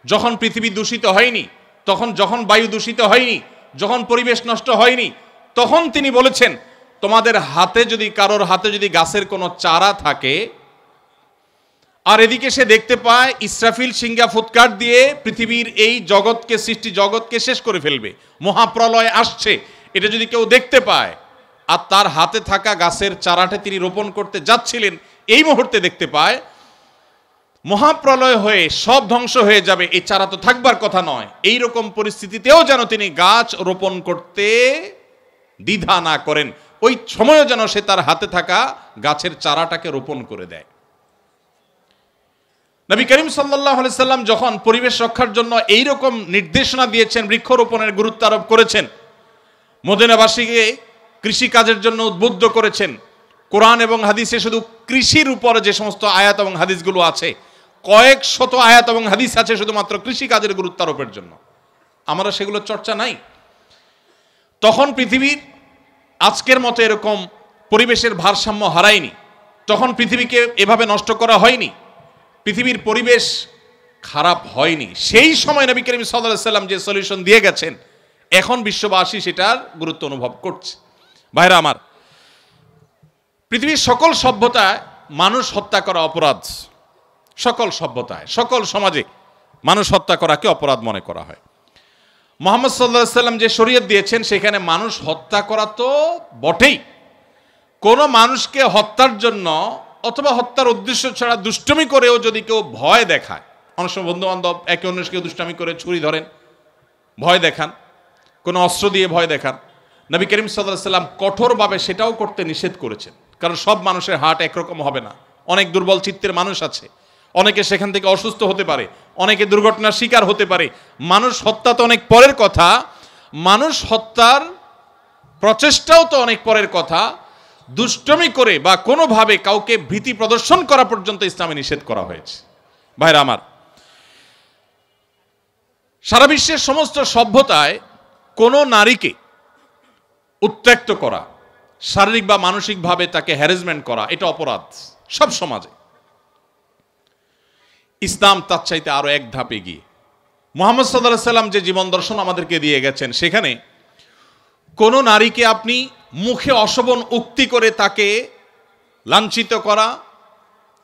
যখন পৃথিবী দূষিত হয়নি, যখন বায়ু দূষিত হয়নি, যখন পরিবেশ নষ্ট হয়নি, তখন তিনি বলেছেন, তোমাদের হাতে যদি, কারোর হাতে যদি গাছের কোনো চারা থাকে, আর এদিকে সে দেখতে পায় ইসরাফিল সিংহা ফুৎকার দিয়ে পৃথিবীর এই জগৎকে, সৃষ্টি জগৎকে শেষ করে ফেলবে, মহাপ্রলয় আসছে, এটা যদি কেউ দেখতে পায়, আর তার হাতে থাকা গাছের চারাটা তিনি রোপণ করতে যাচ্ছিলেন, এই মুহূর্তে দেখতে পায় মহাপ্রলয় হয়ে সব ধ্বংস হয়ে যাবে, এই চারা তো থাকবার কথা নয়, এই রকম পরিস্থিতিতেও যেন তিনি গাছ রোপণ করতে দ্বিধা না করেন, ওই সময়ও যেন সে তার হাতে থাকা গাছের চারাটাকে রোপণ করে দেয়। নবী করিম সাল্লাল্লাহু আলাইহি সাল্লাম যখন পরিবেশ রক্ষার জন্য এই রকম নির্দেশনা দিয়েছেন, বৃক্ষরোপণের গুরুত্ব আরোপ করেছেন, মদিনাবাসীকে কৃষি কাজের জন্য উদ্বুদ্ধ করেছেন, কোরআন এবং হাদিসে শুধু কৃষির উপরে যে সমস্ত আয়াত এবং হাদিসগুলো আছে, কয়েক শত আয়াত এবং হাদিস আছে শুধুমাত্র কৃষি কাজের গুরুত্ব আরোপের জন্য, আমরা সেগুলো চর্চা নাই। তখন পৃথিবীর আজকের মতো এরকম পরিবেশের ভারসাম্য হারায়নি, তখন পৃথিবীকে এভাবে নষ্ট করা হয়নি, পৃথিবীর পরিবেশ খারাপ হয়নি। সেই সময় নবী করিম সাল্লাল্লাহু আলাইহি সাল্লাম যে সলিউশন দিয়ে গেছেন, এখন বিশ্ববাসী সেটার গুরুত্ব অনুভব করছে। ভাইরা আমার, পৃথিবীর সকল সভ্যতায় মানুষ হত্যা করা অপরাধ। সকল সভ্যতায়, সকল সমাজে মানুষ হত্যা করাকে অপরাধ মনে করা হয়। মুহাম্মদ সাল্লাল্লাহু আলাইহি সাল্লাম যে শরীয়ত দিয়েছেন সেখানে মানুষ হত্যা করা তো বটেই, কোনো মানুষকে হত্যার জন্য অথবা হত্যার উদ্দেশ্য ছাড়া দুষ্টমি করেও যদি কেউ ভয় দেখায়, অনেক সময় বন্ধু বান্ধব একে অন্যকে দুষ্টমি করে ছুরি ধরেন, ভয় দেখান, কোনো অস্ত্র দিয়ে ভয় দেখান, নবী করিম সাল্লাল্লাহু আলাইহি সাল্লাম কঠোরভাবে সেটাও করতে নিষেধ করেছেন। কারণ সব মানুষের হার্ট একরকম হবে না, অনেক দুর্বল চিত্তের মানুষ আছে, অনেকে সেখান থেকে অসুস্থ হতে পারে, অনেকে দুর্ঘটনার শিকার হতে পারে। মানুষ হত্যা তো অনেক পরের কথা, মানুষ হত্যার প্রচেষ্টাও তো অনেক পরের কথা, দুষ্টমি করে বা কোনোভাবে কাউকে ভীতি প্রদর্শন করা পর্যন্ত ইসলামে নিষেধ করা হয়েছে। ভাইরা আমার, সারা বিশ্বের সমস্ত সভ্যতায় কোনো নারীকে উত্ত্যক্ত করা, শারীরিক বা মানসিকভাবে তাকে হ্যারাসমেন্ট করা, এটা অপরাধ সব সমাজে। ইসলাম তার চাইতে আরো এক ধাপ এগিয়ে। মুহাম্মদ সাল্লাল্লাহু আলাইহি সাল্লাম যে জীবন দর্শন আমাদেরকে দিয়ে গেছেন, সেখানে কোনো নারীকে আপনি মুখে অশোভন উক্তি করে তাকে লাঞ্ছিত করা,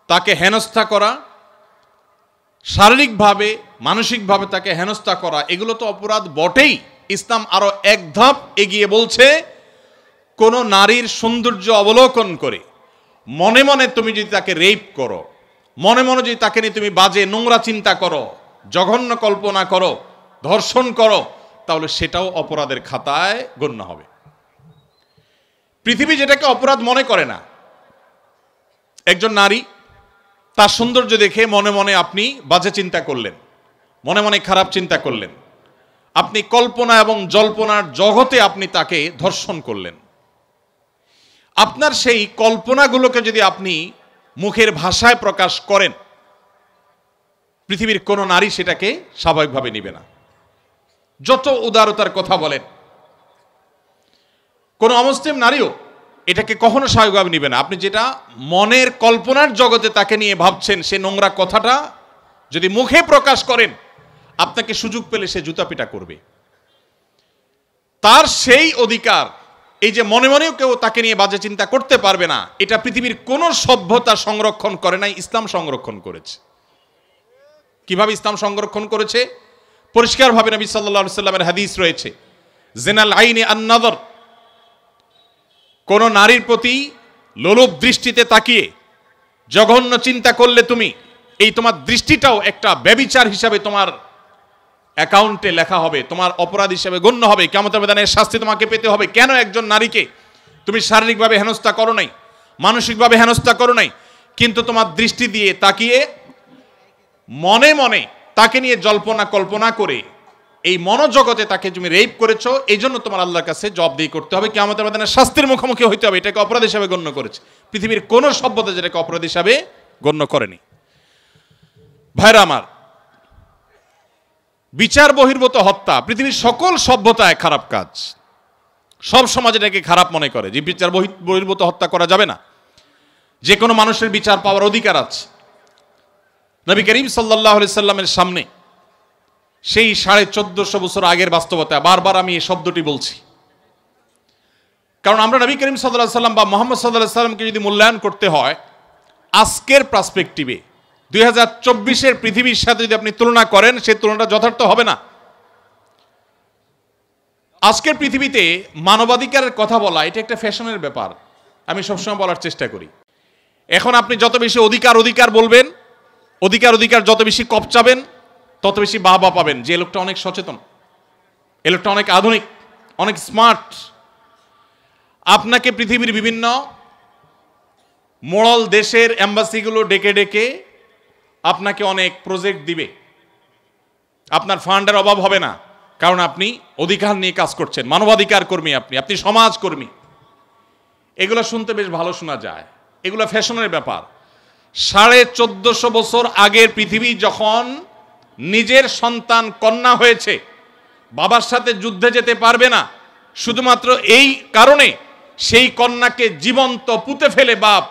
তাকে হেনস্থা করা, শারীরিকভাবে মানসিকভাবে তাকে হেনস্থা করা, এগুলো তো অপরাধ বটেই। ইসলাম আরো এক ধাপ এগিয়ে বলছে, কোন নারীর সৌন্দর্য অবলোকন করে মনে মনে তুমি যদি তাকে রেপ করো, মনে মনে যদি তাকে নিয়ে তুমি বাজে নোংরা চিন্তা করো, জঘন্য কল্পনা করো, ধর্ষণ করো, তাহলে সেটাও অপরাধের খাতায় গণ্য হবে। পৃথিবী যেটাকে অপরাধ মনে করে না, একজন নারী তার সৌন্দর্য দেখে মনে মনে আপনি বাজে চিন্তা করলেন, মনে মনে খারাপ চিন্তা করলেন, আপনি কল্পনা এবং জল্পনার জগতে আপনি তাকে ধর্ষণ করলেন। আপনার সেই কল্পনাগুলোকে যদি আপনি মুখের ভাষায় প্রকাশ করেন, পৃথিবীর কোনো নারী সেটাকে স্বাভাবিকভাবে নিবে না। যত উদারতার কথা বলেন, কোনো অমুসলিম নারীও এটাকে কখনো স্বাভাবিকভাবে নিবে না। আপনি যেটা মনের কল্পনার জগতে তাকে নিয়ে ভাবছেন, সে নোংরা কথাটা যদি মুখে প্রকাশ করেন, আপনাকে সুযোগ পেলে সে জুতাপিটা করবে। তার সেই অধিকার, এই যে মনে মনেও কেউ তাকে নিয়ে বাজে চিন্তা করতে পারবে না, এটা পৃথিবীর কোন সভ্যতা সংরক্ষণ করে নাই, ইসলাম সংরক্ষণ করেছে। কিভাবে ইসলাম সংরক্ষণ করেছে? পরিষ্কারভাবে নবী সাল্লাল্লাহু আলাইহি সাল্লামের হাদিস রয়েছে, জিনাল আইনি আন-নাযর, কোন নারীর প্রতি লোলুপ দৃষ্টিতে তাকিয়ে জঘন্য চিন্তা করলে তুমি, এই তোমার দৃষ্টিটাও একটা ব্যভিচার হিসাবে তোমার অ্যাকাউন্টে লেখা হবে, তোমার অপরাধ হিসাবে গণ্য হবে, কিয়ামতের ময়দানে শাস্তি তোমাকে পেতে হবে। কেন? একজন নারীকে তুমি শারীরিকভাবে হেনস্থা করো নাই, মানসিকভাবে হেনস্থা করো নাই, কিন্তু তোমার দৃষ্টি দিয়ে তাকিয়ে মনে মনে তাকে নিয়ে জল্পনা কল্পনা করে এই মনোজগতে তাকে তুমি রেপ করেছো, এই জন্য তোমার আল্লাহর কাছে জবাবদিহি করতে হবে, কিয়ামতের ময়দানে শাস্তির মুখোমুখি হইতে হবে। এটাকে অপরাধ হিসাবে গণ্য করেছে। পৃথিবীর কোন সভ্যতা যেটাকে অপরাধ হিসাবে গণ্য করেনি। ভাইরা আমার, বিচার বহির্ভূত হত্যা পৃথিবীর সকল সভ্যতায় খারাপ কাজ। সব সমাজ এটাকে খারাপ মনে করে যে বিচার বহির্ভূত হত্যা করা যাবে না, যে কোনো মানুষের বিচার পাওয়ার অধিকার আছে। নবী করিম সাল্লাল্লাহু আলাইহি সাল্লামের সামনে সেই 1450 বছর আগের বাস্তবতা, বারবার আমি এই শব্দটি বলছি, কারণ আমরা নবী করিম সাল্লাল্লাহু আলাইহি সাল্লাম বা মুহাম্মদ সাল্লাল্লাহু আলাইহি সাল্লামকে যদি মূল্যায়ন করতে হয় আজকের পার্সপেক্টিভে, 2024-এর পৃথিবীর সাথে যদি আপনি তুলনা করেন, সেই তুলনাটা যথার্থ হবে না। আজকের পৃথিবীতে মানবাধিকারের কথা বলা এটা একটা ফ্যাশনের ব্যাপার, আমি সবসময় বলার চেষ্টা করি। এখন আপনি যত বেশি অধিকার বলবেন, অধিকার যত বেশি কপচাবেন, তত বেশি বাহবা পাবেন যে লোকটা অনেক সচেতন, এ লোকটা অনেক আধুনিক, অনেক স্মার্ট। আপনাকে পৃথিবীর বিভিন্ন মোড়ল দেশের এম্বাসিগুলো ডেকে ডেকে আপনাকে অনেক প্রজেক্ট দিবে, আপনার ফান্ডের অভাব হবে না, কারণ আপনি অধিকার নিয়ে কাজ করছেন, মানবাধিকার কর্মী, আপনি সমাজ কর্মী। এগুলো শুনতে বেশ ভালো শোনা যায়, এগুলো ফ্যাশনের ব্যাপার। 1450 বছর আগের পৃথিবী যখন নিজের সন্তান কন্যা হয়েছে, বাবার সাথে যুদ্ধে যেতে পারবে না, শুধুমাত্র এই কারণে সেই কন্যাকে জীবন্ত পুঁতে ফেলে বাপ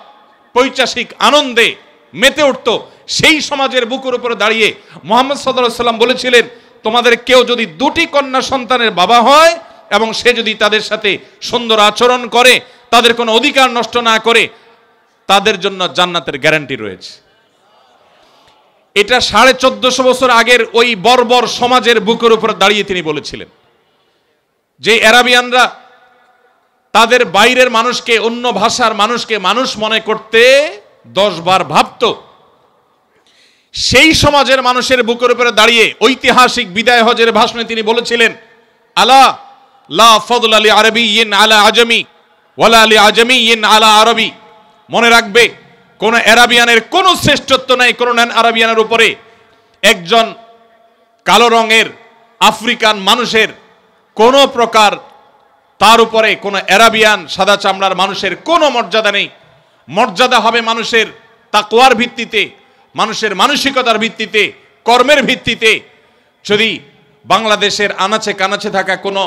পৈশাসিক আনন্দে মেতে উঠত, সেই সমাজের বুকের উপরে দাঁড়িয়ে মুহাম্মদ সাল্লাল্লাহু আলাইহি ওয়াসাল্লাম বলেছিলেন, তোমাদের কেউ যদি 2টি কন্যা সন্তানের বাবা হয় এবং সে যদি তাদের সাথে সুন্দর আচরণ করে, তাদের কোনো অধিকার নষ্ট না করে, তাদের জন্য জান্নাতের গ্যারান্টি রয়েছে। এটা 1450 বছর আগের ওই বর্বর সমাজের বুকের উপর দাঁড়িয়ে তিনি বলেছিলেন। যে আরাবিয়ানরা তাদের বাইরের মানুষকে, অন্য ভাষার মানুষকে মানুষ মনে করতে 10 বার ভাবত, সেই সমাজের মানুষের বুকের উপরে দাঁড়িয়ে ঐতিহাসিক বিদায় হজের ভাষণে তিনি বলেছিলেন, আলা লা ফাদলা লি আরাবিয়্যিন আলা আজমি ওয়ালা লি আজমিয়্যিন আলা আরবি। মনে রাখবে, কোন আরাবিয়ানের কোনো শ্রেষ্ঠত্ব নাই কোন আরাবিয়ানের উপরে। একজন কালো রঙের আফ্রিকান মানুষের কোনো প্রকার তার উপরে কোন আরাবিয়ান সাদা চামড়ার মানুষের কোনো মর্যাদা নেই। মর্যাদা হবে মানুষের তাকওয়ার ভিত্তিতে, মানুষের মানসিকতার ভিত্তিতে, কর্মের ভিত্তিতে। যদি বাংলাদেশের আনাচে কানাচে থাকা কোনো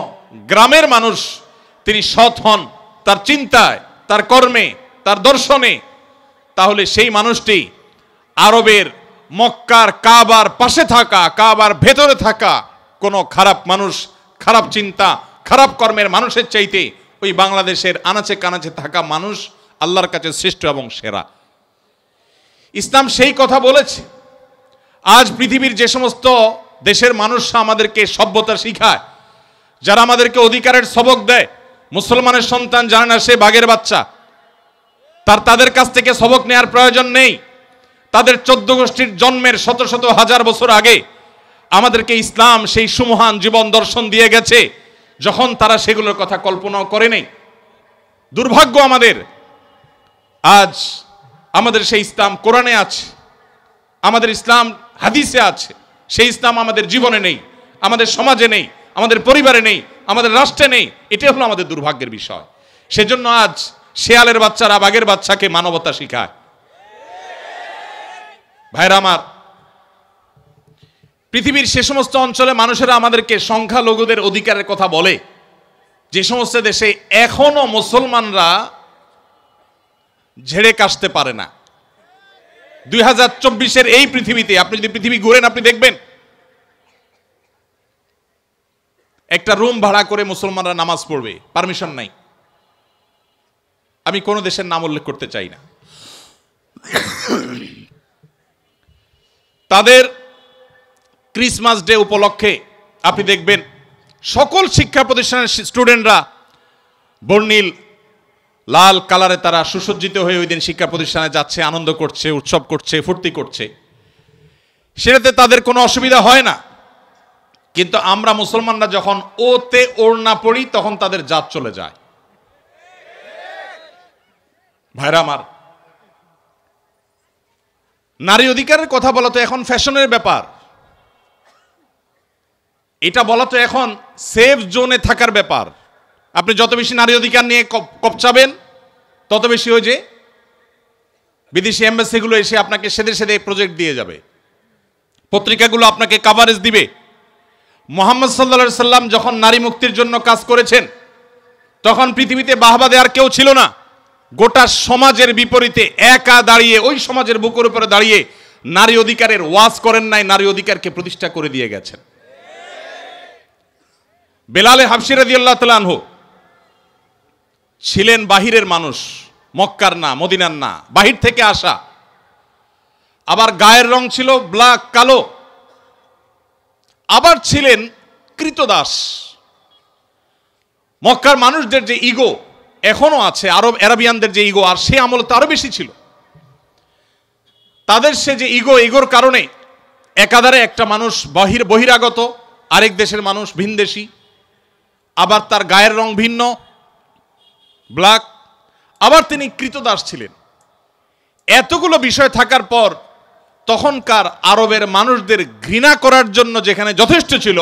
গ্রামের মানুষ তিনি সৎ হন তার চিন্তায়, তার কর্মে, তার দর্শনে, তাহলে সেই মানুষটি আরবের মক্কার কাবার পাশে থাকা, কাবার ভেতরে থাকা কোনো খারাপ মানুষ, খারাপ চিন্তা, খারাপ কর্মের মানুষের চাইতে ওই বাংলাদেশের আনাচে কানাচে থাকা মানুষ আল্লাহর কাছে শ্রেষ্ঠ এবং সেরা। ইসলাম সেই কথা বলেছে। আজ পৃথিবীর যে সমস্ত দেশের মানুষরা আমাদেরকে সভ্যতা শিখায়, যারা আমাদেরকে অধিকারের সবক দেয়, মুসলমানের সন্তান জানে না সে বাঘের বাচ্চা, তাদের কাছ থেকে সবক নেওয়ার প্রয়োজন নেই। তাদের 14 গোষ্ঠীর জন্মের শত শত হাজার বছর আগে আমাদেরকে ইসলাম সেই সুমহান জীবন দর্শন দিয়ে গেছে, যখন তারা সেগুলোর কথা কল্পনাও করে নেই। দুর্ভাগ্য আমাদের, আজ আমাদের সেই ইসলাম কোরআনে আছে, আমাদের ইসলাম হাদিসে আছে, সেই ইসলাম আমাদের জীবনে নেই, আমাদের সমাজে নেই, আমাদের পরিবারে নেই, আমাদের রাষ্ট্রে নেই। এটাই হলো আমাদের দুর্ভাগ্যের বিষয়। সেজন্য আজ শেয়ালের বাচ্চারা বাঘের বাচ্চাকে মানবতা শিখায়। ভাইরা আমার, পৃথিবীর সে সমস্ত অঞ্চলে মানুষেরা আমাদেরকে সংখ্যালঘুদের অধিকারের কথা বলে, যে সমস্ত দেশে এখনো মুসলমানরা ঝেড়ে কাশতে পারে না। 2024-এর এই পৃথিবীতে আপনি যদি পৃথিবী ঘুরেন, আপনি দেখবেন একটা রুম ভাড়া করে মুসলমানরা নামাজ পড়বে, পারমিশন নাই। আমি কোন দেশের নাম উল্লেখ করতে চাই না। তাদের ক্রিসমাস ডে উপলক্ষে আপনি দেখবেন সকল শিক্ষা প্রতিষ্ঠানের স্টুডেন্টরা বর্ণিল লাল কালারে তারা সুসজ্জিত হয়ে ওই দিন শিক্ষা প্রতিষ্ঠানে যাচ্ছে, আনন্দ করছে, উৎসব করছে, ফুর্তি করছে। সেটাতে তাদের কোনো অসুবিধা হয় না। কিন্তু আমরা মুসলমানরা যখন ওতে ওড়না পড়ি, তখন তাদের জাত চলে যায়। ভাইরা আমার, নারী অধিকারের কথা বলা তো এখন ফ্যাশনের ব্যাপার। এটা বলা তো এখন সেফ জোনে থাকার ব্যাপার। আপনি যত বেশি নারী অধিকার নিয়ে কপচাবেন, তত বেশি ওই যে বিদেশি এম্বাসিগুলো এসে আপনাকে সেদে সেদে প্রজেক্ট দিয়ে যাবে, পত্রিকাগুলো আপনাকে কাভারেজ দিবে। মুহাম্মদ সাল্লাল্লাহু আলাইহি সাল্লাম যখন নারী মুক্তির জন্য কাজ করেছেন, তখন পৃথিবীতে বাহবা দেওয়ার কেউ ছিল না। গোটা সমাজের বিপরীতে একা দাঁড়িয়ে, ওই সমাজের বুকের উপরে দাঁড়িয়ে নারী অধিকারের ওয়াজ করেন নাই, নারী অধিকারকে প্রতিষ্ঠা করে দিয়ে গেছেন। বেলালে হাবশী রাদিয়াল্লাহু তাআলা আনহু ছিলেন বাহিরের মানুষ, মক্কার না, মদিনার না, বাহির থেকে আসা। আবার গায়ের রং ছিল ব্ল্যাক, কালো। আবার ছিলেন কৃতদাস। মক্কার মানুষদের যে ইগো এখনো আছে, আরবিয়ানদের যে ইগো, আর সে আমল তো আরো বেশি ছিল। তাদের সে যে ইগোর কারণে একাধারে একটা মানুষ বহিরাগত, আরেক দেশের মানুষ, ভিনদেশী, আবার তার গায়ের রং ভিন্ন, ব্ল্যাক, আবার তিনি কৃতদাস ছিলেন। এতগুলো বিষয় থাকার পর তখনকার আরবের মানুষদের ঘৃণা করার জন্য যেখানে যথেষ্ট ছিল,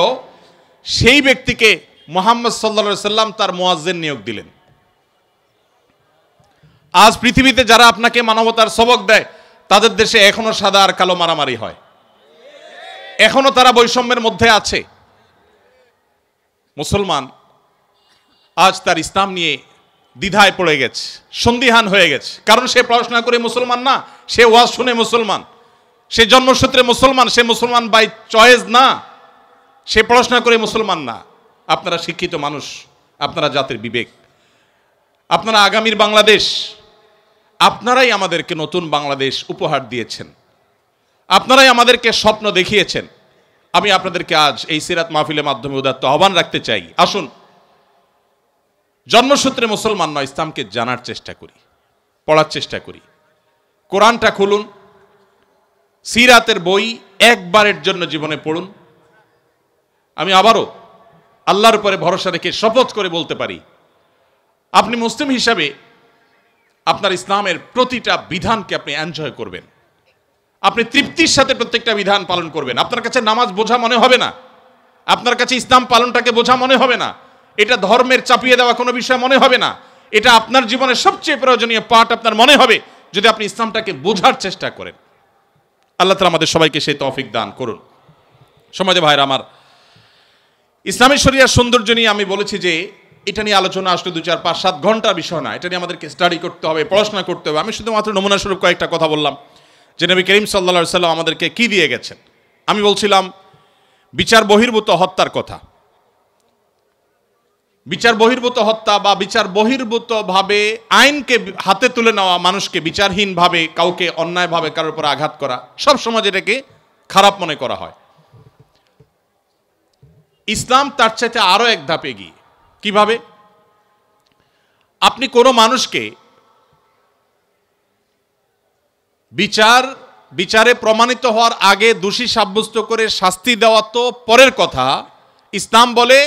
সেই ব্যক্তিকে মুহাম্মদ সাল্লাল্লাহু আলাইহি সাল্লাম তার মুয়াজ্জিন নিয়োগ দিলেন। আজ পৃথিবীতে যারা আপনাকে মানবতার সবক দেয়, তাদের দেশে এখনো সাদা আর কালো মারামারি হয়, এখনো তারা বৈষম্যের মধ্যে আছে। মুসলমান আজ তার ইসলাম নিয়ে দ্বিধায় পড়ে গেছে, সন্দিহান হয়ে গেছে। কারণ সে পড়াশোনা করে মুসলমান না, সে ওয়াজ শুনে মুসলমান, সে জন্মসূত্রে মুসলমান, সে মুসলমান বাই চয়েস না, সে পড়াশোনা করে মুসলমান না। আপনারা শিক্ষিত মানুষ, আপনারা জাতির বিবেক, আপনারা আগামীর বাংলাদেশ, আপনারাই আমাদেরকে নতুন বাংলাদেশ উপহার দিয়েছেন, আপনারাই আমাদেরকে স্বপ্ন দেখিয়েছেন। আমি আপনাদেরকে আজ এই সিরাত মাহফিলের মাধ্যমে উদাত্ত আহ্বান রাখতে চাই, আসুন জন্মসূত্রে মুসলমান নয়, ইসলামকে জানার চেষ্টা করি, পড়ার চেষ্টা করি। কোরআনটা খুলুন, সিরাতের বই একবারের জন্য জীবনে পড়ুন। আমি আবারও আল্লাহর উপরে ভরসা রেখে শপথ করে বলতে পারি, আপনি মুসলিম হিসাবে আপনার ইসলামের প্রতিটা বিধানকে আপনি এনজয় করবেন, আপনি তৃপ্তির সাথে প্রত্যেকটা বিধান পালন করবেন। আপনার কাছে নামাজ বোঝা মনে হবে না, আপনার কাছে ইসলাম পালনটাকে বোঝা মনে হবে না, এটা ধর্মের চাপিয়ে দেওয়া কোনো বিষয় মনে হবে না। এটা আপনার জীবনের সবচেয়ে প্রয়োজনীয় পার্ট আপনার মনে হবে যদি আপনি ইসলামটাকে বোঝার চেষ্টা করেন। আল্লাহ তাআলা আমাদের সবাইকে সেই তৌফিক দান করুন। সমাজে ভাইরা আমার, ইসলামী শরিয়ার সৌন্দর্য নিয়ে আমি বলেছি যে এটা নিয়ে আলোচনা আসলে 2, 4, 5, 7 ঘন্টার বিষয় না, এটা নিয়ে আমাদেরকে স্টাডি করতে হবে, পড়াশোনা করতে হবে। আমি শুধুমাত্র নমুনা স্বরূপ কয়েকটা কথা বললাম যে নবী করিম সাল্লাল্লাহু আলাইহি সাল্লাম আমাদেরকে কি দিয়ে গেছেন। আমি বলছিলাম বিচার বহির্ভূত হত্যার কথা। বিচার বহির্ভূত হত্যা বা বিচার বহির্ভূতভাবে আইনকে হাতে তুলে নেওয়া, মানুষকে বিচারহীনভাবে কাউকে অন্যায়ভাবে কারোর উপর আঘাত করা, সব সমাজ এটাকে খারাপ মনে করা হয়। ইসলাম তার চাইতে আরো এক ধাপ এগিয়ে। কিভাবে? আপনি কোনো মানুষকে বিচারে প্রমাণিত হওয়ার আগে দোষী সাব্যস্ত করে শাস্তি দেওয়া তো পরের কথা। ইসলাম বলে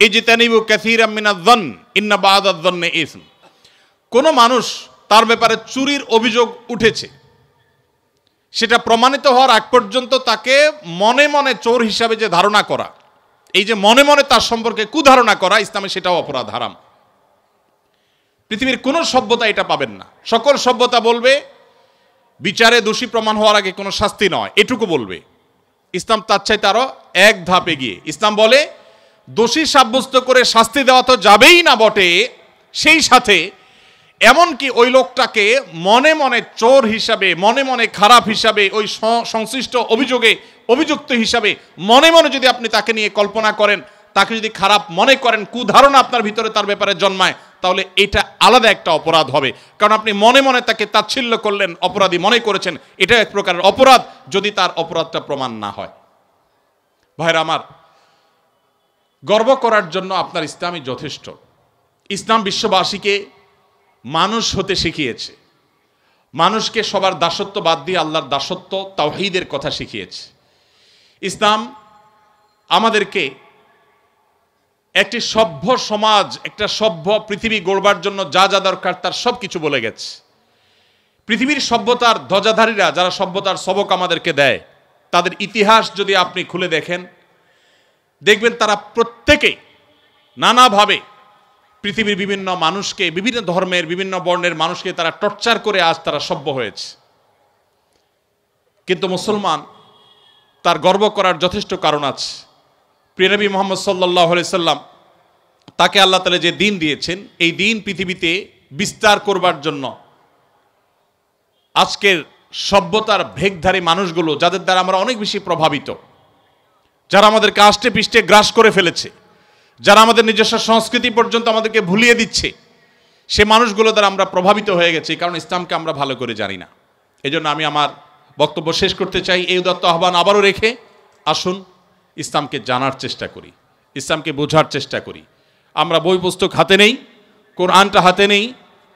ইজতানিবু কাসীরাম মিনায-যন্ন ইন্না বা'দায-যন্নি ইসম। কোনো মানুষ তার ব্যাপারে চুরির অভিযোগ উঠেছে, সেটা প্রমাণিত হওয়ার আগ পর্যন্ত তাকে মনে মনে চোর হিসাবে যে ধারণা করা, এই যে মনে মনে তার সম্পর্কে কুধারণা করা, ইসলামে সেটাও অপরাধ, হারাম। পৃথিবীর কোনো সভ্যতা এটা পাবেন না। সকল সভ্যতা বলবে বিচারে দোষী প্রমাণ হওয়ার আগে কোনো শাস্তি নয়, এটুকু বলবে। ইসলাম তার চাইতে আরো এক ধাপ এগিয়ে। ইসলাম বলে দোষী সাব্যস্ত করে শাস্তি দেওয়া তো যাবেই না বটে, সেই সাথে এমনকি ওই লোকটাকে মনে মনে চোর হিসাবে, মনে মনে খারাপ হিসাবে, ওই সংশ্লিষ্ট অভিযোগে অভিযুক্ত হিসাবে মনে মনে যদি আপনি তাকে নিয়ে কল্পনা করেন, তাকে যদি খারাপ মনে করেন, কুধারণা আপনার ভিতরে তার ব্যাপারে জন্মায়, তাহলে এটা আলাদা একটা অপরাধ হবে। কারণ আপনি মনে মনে তাকে তাচ্ছিল্য করলেন, অপরাধী মনে করেছেন, এটা এক প্রকারের অপরাধ যদি তার অপরাধটা প্রমাণ না হয়। ভাইরা আমার, গর্ব করার জন্য আপনার ইসলামই যথেষ্ট। ইসলাম বিশ্ববাসীকে মানুষ হতে শিখিয়েছে, মানুষকে সবার দাসত্ব বাদ দিয়ে আল্লাহর দাসত্ব, তাওহীদের কথা শিখিয়েছে। ইসলাম আমাদেরকে একটি সভ্য সমাজ, একটা সভ্য পৃথিবী গড়বার জন্য যা যা দরকার তার সব কিছু বলে গেছে। পৃথিবীর সভ্যতার ধ্বজাধারীরা যারা সভ্যতার সবক আমাদেরকে দেয়, তাদের ইতিহাস যদি আপনি খুলে দেখেন, দেখবেন তারা প্রত্যেকেই নানাভাবে পৃথিবীর বিভিন্ন মানুষকে, বিভিন্ন ধর্মের, বিভিন্ন বর্ণের মানুষকে তারা টর্চার করে আজ তারা সভ্য হয়েছে। কিন্তু মুসলমান, তার গর্ব করার যথেষ্ট কারণ আছে। প্রিয় নবী মুহাম্মদ সাল্লাল্লাহু আলাইহি সাল্লাম, তাকে আল্লাহ তাআলা যে দিন দিয়েছেন, এই দিন পৃথিবীতে বিস্তার করবার জন্য আজকের সভ্যতার ভেগধারী মানুষগুলো, যাদের দ্বারা আমরা অনেক বেশি প্রভাবিত, যারা আমাদেরকে আষ্টে পৃষ্ঠে গ্রাস করে ফেলেছে, যারা আমাদের নিজস্ব সংস্কৃতি পর্যন্ত আমাদেরকে ভুলিয়ে দিচ্ছে, সে মানুষগুলো দ্বারা আমরা প্রভাবিত হয়ে গেছি, কারণ ইসলামকে আমরা ভালো করে জানি না। এই জন্য আমি আমার বক্তব্য শেষ করতে চাই এই উদাত্ত আহ্বান আবারও রেখে, আসুন ইসলামকে জানার চেষ্টা করি, ইসলামকে বোঝার চেষ্টা করি। আমরা বই পুস্তক হাতে নেই, কোরআনটা হাতে নেই,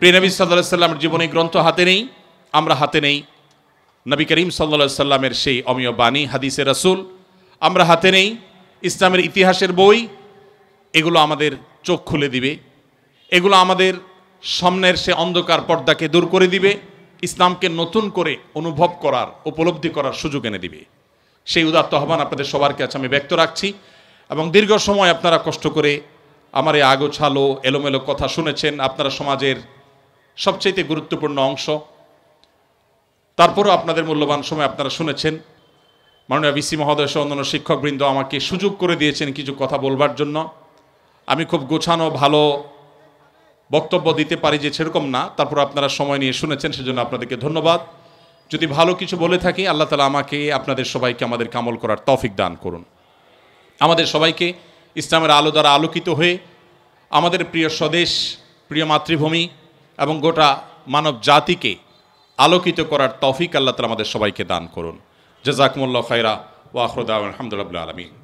প্রিয় নবী সাল্লাল্লাহু আলাইহি সাল্লামের জীবনী গ্রন্থ হাতে নেই, আমরা হাতে নেই নবী করিম সাল্লাল্লাহু আলাইহি সাল্লামের সেই অমীয় বাণী, হাদিসে রাসূল, আমরা হাতে নেই ইসলামের ইতিহাসের বই। এগুলো আমাদের চোখ খুলে দিবে, এগুলো আমাদের সামনের সে অন্ধকার পর্দাকে দূর করে দিবে, ইসলামকে নতুন করে অনুভব করার, উপলব্ধি করার সুযোগ এনে দিবে। সেই উদাত্ত আহ্বান আপনাদের সবার কাছে আমি ব্যক্ত রাখছি। এবং দীর্ঘ সময় আপনারা কষ্ট করে আমার এই আগোছালো এলোমেলো কথা শুনেছেন, আপনারা সমাজের সবচেয়ে গুরুত্বপূর্ণ অংশ। তারপরও আপনাদের মূল্যবান সময় আপনারা শুনেছেন। মাননীয় ভিসি মহোদয় সহ অন্যান্য শিক্ষকবৃন্দ আমাকে সুযোগ করে দিয়েছেন কিছু কথা বলবার জন্য। আমি খুব গোছানো ভালো বক্তব্য দিতে পারি যে সেরকম না, তারপর আপনারা সময় নিয়ে শুনেছেন, সেজন্য আপনাদেরকে ধন্যবাদ। যদি ভালো কিছু বলে থাকি, আল্লাহ তাআলা আমাকে, আপনাদের সবাইকে আমাদের আমল করার তৌফিক দান করুন। আমাদের সবাইকে ইসলামের আলো দ্বারা আলোকিত হয়ে আমাদের প্রিয় স্বদেশ, প্রিয় মাতৃভূমি এবং গোটা মানব জাতিকে আলোকিত করার তৌফিক আল্লাহ তাআলা আমাদের সবাইকে দান করুন। জাযাকুমুল্লাহু খায়রা ওয়া আখিরু দাওয়ানা আলহামদুলিল্লাহি রাব্বিল আলামিন।